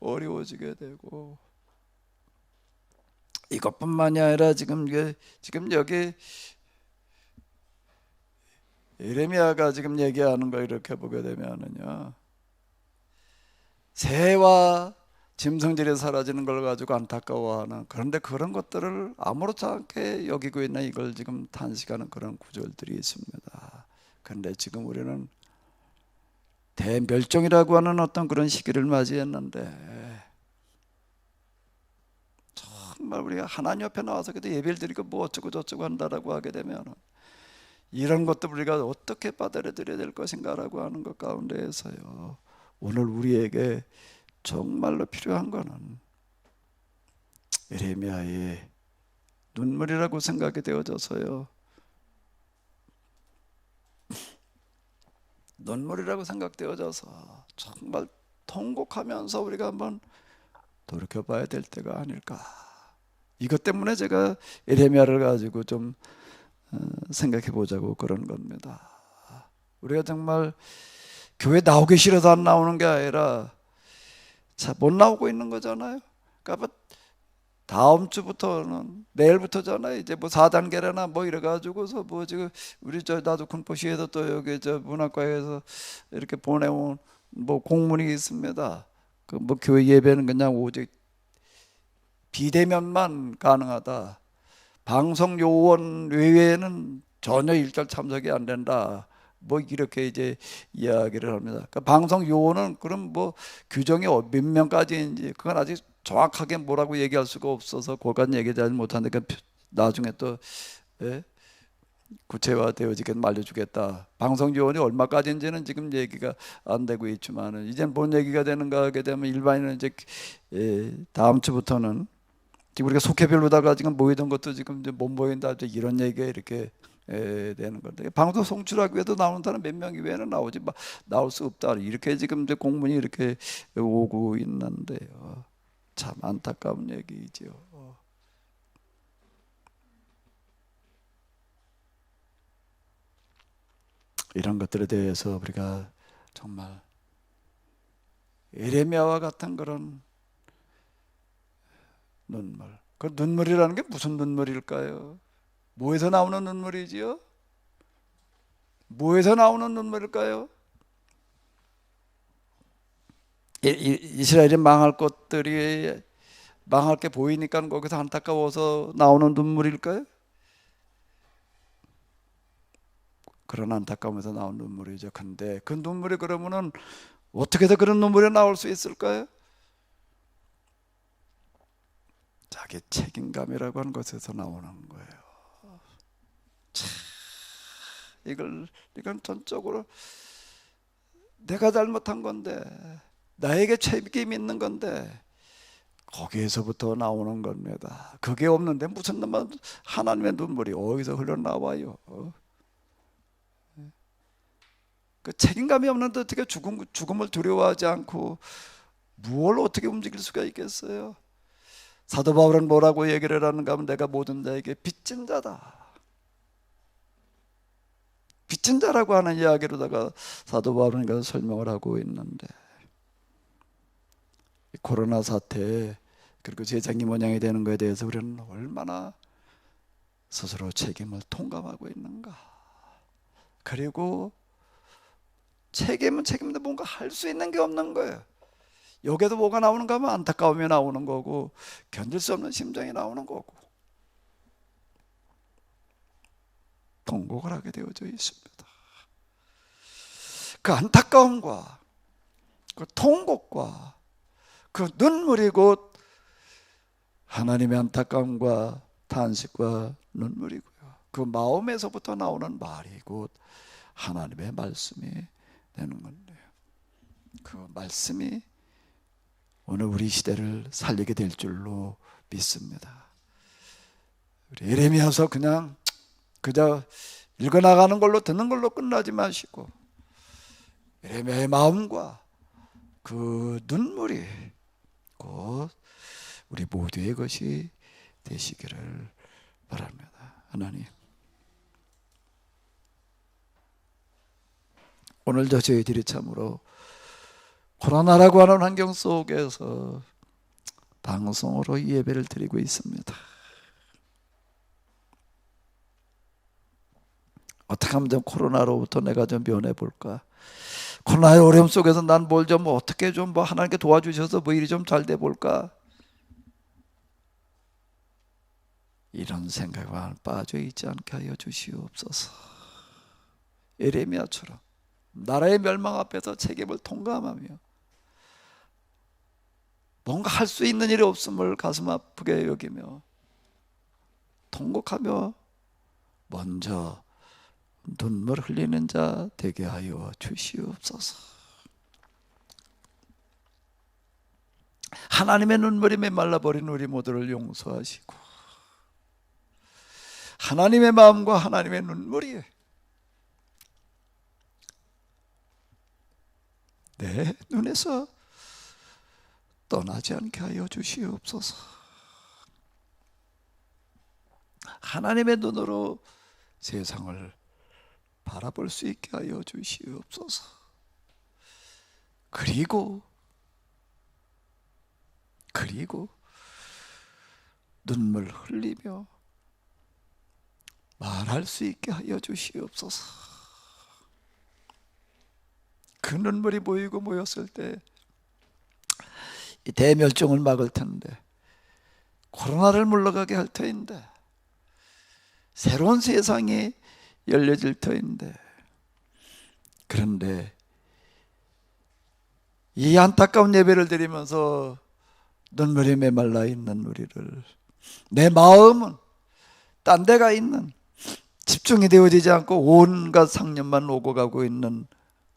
어려워지게 되고, 이것뿐만이 아니라 지금 여기 예레미야가 지금 얘기하는 거 이렇게 보게 되면은요, 새와 짐승들이 사라지는 걸 가지고 안타까워하는, 그런데 그런 것들을 아무렇지 않게 여기고 있는, 이걸 지금 탄식하는 그런 구절들이 있습니다. 그런데 지금 우리는 대멸종이라고 하는 어떤 그런 시기를 맞이했는데, 정말 우리가 하나님 옆에 나와서 그때 예배를 드리고 뭐 어쩌고 저쩌고 한다라고 하게 되면 이런 것도 우리가 어떻게 받아들여야 될 것인가라고 하는 것 가운데에서요, 오늘 우리에게 정말로 필요한 거는 예레미야의 눈물이라고 생각이 되어져서요, 눈물이라고 생각되어져서 정말 통곡하면서 우리가 한번 돌이켜봐야 될 때가 아닐까. 이것 때문에 제가 예레미야를 가지고 좀 생각해 보자고 그런 겁니다. 우리가 정말 교회 나오기 싫어서 안 나오는 게 아니라 자, 못 나오고 있는 거잖아요. 그러니까 다음 주부터는, 내일부터잖아요. 이제 뭐 4단계라나 뭐 이래가지고서 뭐 지금 우리 저 나도 군포시에서 또 여기 저 문학과에서 이렇게 보내온 뭐 공문이 있습니다. 그 뭐 교회 예배는 그냥 오직 비대면만 가능하다. 방송 요원 외에는 전혀 일절 참석이 안 된다. 뭐 이렇게 이제 이야기를 합니다. 그러니까 방송 요원은 그럼 뭐 규정이 몇 명까지인지 그건 아직 정확하게 뭐라고 얘기할 수가 없어서 그간 얘기하지 못하니까 나중에 또 구체화되어지게 알려주겠다. 방송 요원이 얼마까지인지는 지금 얘기가 안 되고 있지만은 이제는 뭔 얘기가 되는가 하게 되면 일반인은 이제 다음 주부터는 지금 우리가 속회별로다가 지금 모이던 것도 지금 이제 못 모인다, 이런 얘기가 이렇게 되는 건데, 방송 송출하기 위해도 나오는 사람 몇 명 이외에는 나올 수 없다, 이렇게 지금 이제 공문이 이렇게 오고 있는데요. 참 안타까운 얘기죠. 이런 것들에 대해서 우리가 정말 예레미야와 같은 그런 눈물, 그 눈물이라는 게 무슨 눈물일까요? 뭐에서 나오는 눈물이지요? 뭐에서 나오는 눈물일까요? 이스라엘이 망할 것들이 망할 게 보이니까 거기서 안타까워서 나오는 눈물일까요? 그런 안타까움에서 나온 눈물이죠. 근데 그 눈물이 그러면은 어떻게 해서 그런 눈물이 나올 수 있을까요? 자기 책임감이라고 하는 것에서 나오는 거예요. 참, 이건 전적으로 내가 잘못한 건데, 나에게 책임이 있는 건데, 거기에서부터 나오는 겁니다. 그게 없는데 무슨 하나님의 눈물이 어디서 흘러나와요? 그 책임감이 없는데 어떻게 죽음을 두려워하지 않고 무엇을 어떻게 움직일 수가 있겠어요? 사도 바울은 뭐라고 얘기를 하는가 하면, 내가 모든 자에게 빚진 자다. 빚진 자라고 하는 이야기로다가 사도 바울은 이걸 설명을 하고 있는데, 코로나 사태 그리고 재정이 모양이 되는 것에 대해서 우리는 얼마나 스스로 책임을 통감하고 있는가. 그리고 책임은 책임인데 뭔가 할 수 있는 게 없는 거예요. 여기에도 뭐가 나오는가 하면 안타까움이 나오는 거고, 견딜 수 없는 심정이 나오는 거고. 통곡을 하게 되어져 있습니다. 그 안타까움과 그 통곡과 그 눈물이 곧 하나님의 안타까움과 탄식과 눈물이고요. 그 마음에서부터 나오는 말이 곧 하나님의 말씀이 되는 건데요. 그 말씀이 오늘 우리 시대를 살리게 될 줄로 믿습니다. 우리 예레미야서 그저 읽어나가는 걸로 듣는 걸로 끝나지 마시고 예레미야의 마음과 그 눈물이 곧 우리 모두의 것이 되시기를 바랍니다. 하나님, 오늘도 저희들이 참으로 코로나라고 하는 환경 속에서 방송으로 이 예배를 드리고 있습니다. 어떻게 하면 좀 코로나로부터 내가 좀 면해볼까? 코로나의 어려움 속에서 난 뭘 좀 어떻게 좀 하나님께 도와주셔서 일이 좀 잘 돼 볼까? 이런 생각에 빠져 있지 않게 하여 주시옵소서. 예레미야처럼 나라의 멸망 앞에서 책임을 통감하며 뭔가 할 수 있는 일이 없음을 가슴 아프게 여기며 통곡하며 먼저 눈물 흘리는 자 되게 하여 주시옵소서. 하나님의 눈물이 메말라버린 우리 모두를 용서하시고 하나님의 마음과 하나님의 눈물이 내 눈에서 떠나지 않게 하여 주시옵소서. 하나님의 눈으로 세상을 바라볼 수 있게 하여 주시옵소서. 그리고 눈물 흘리며 말할 수 있게 하여 주시옵소서. 그 눈물이 보이고 모였을 때 이 대멸종을 막을 텐데, 코로나를 물러가게 할 터인데, 새로운 세상이 열려질 터인데, 그런데 이 안타까운 예배를 드리면서 눈물이 메말라 있는 우리를, 내 마음은 딴 데가 있는, 집중이 되어지지 않고 온갖 상념만 오고 가고 있는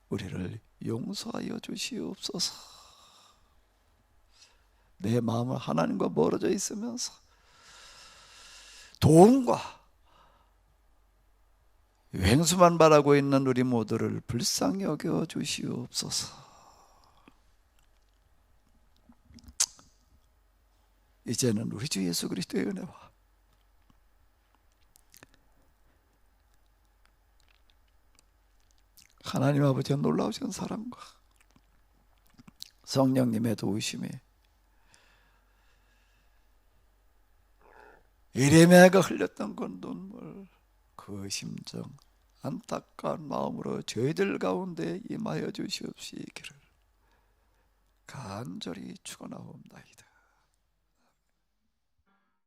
우리를 용서하여 주시옵소서. 내 마음은 하나님과 멀어져 있으면서 도움과 횡수만 바라고 있는 우리 모두를 불쌍히 여겨 주시옵소서. 이제는 우리 주 예수 그리스도의 은혜와 하나님 아버지의 놀라우신 사랑과 성령님의 도우심이 예레미야가 흘렸던 그 눈물, 그 심정, 안타까운 마음으로 저희들 가운데 임하여 주시옵시기를 간절히 축원하옵나이다.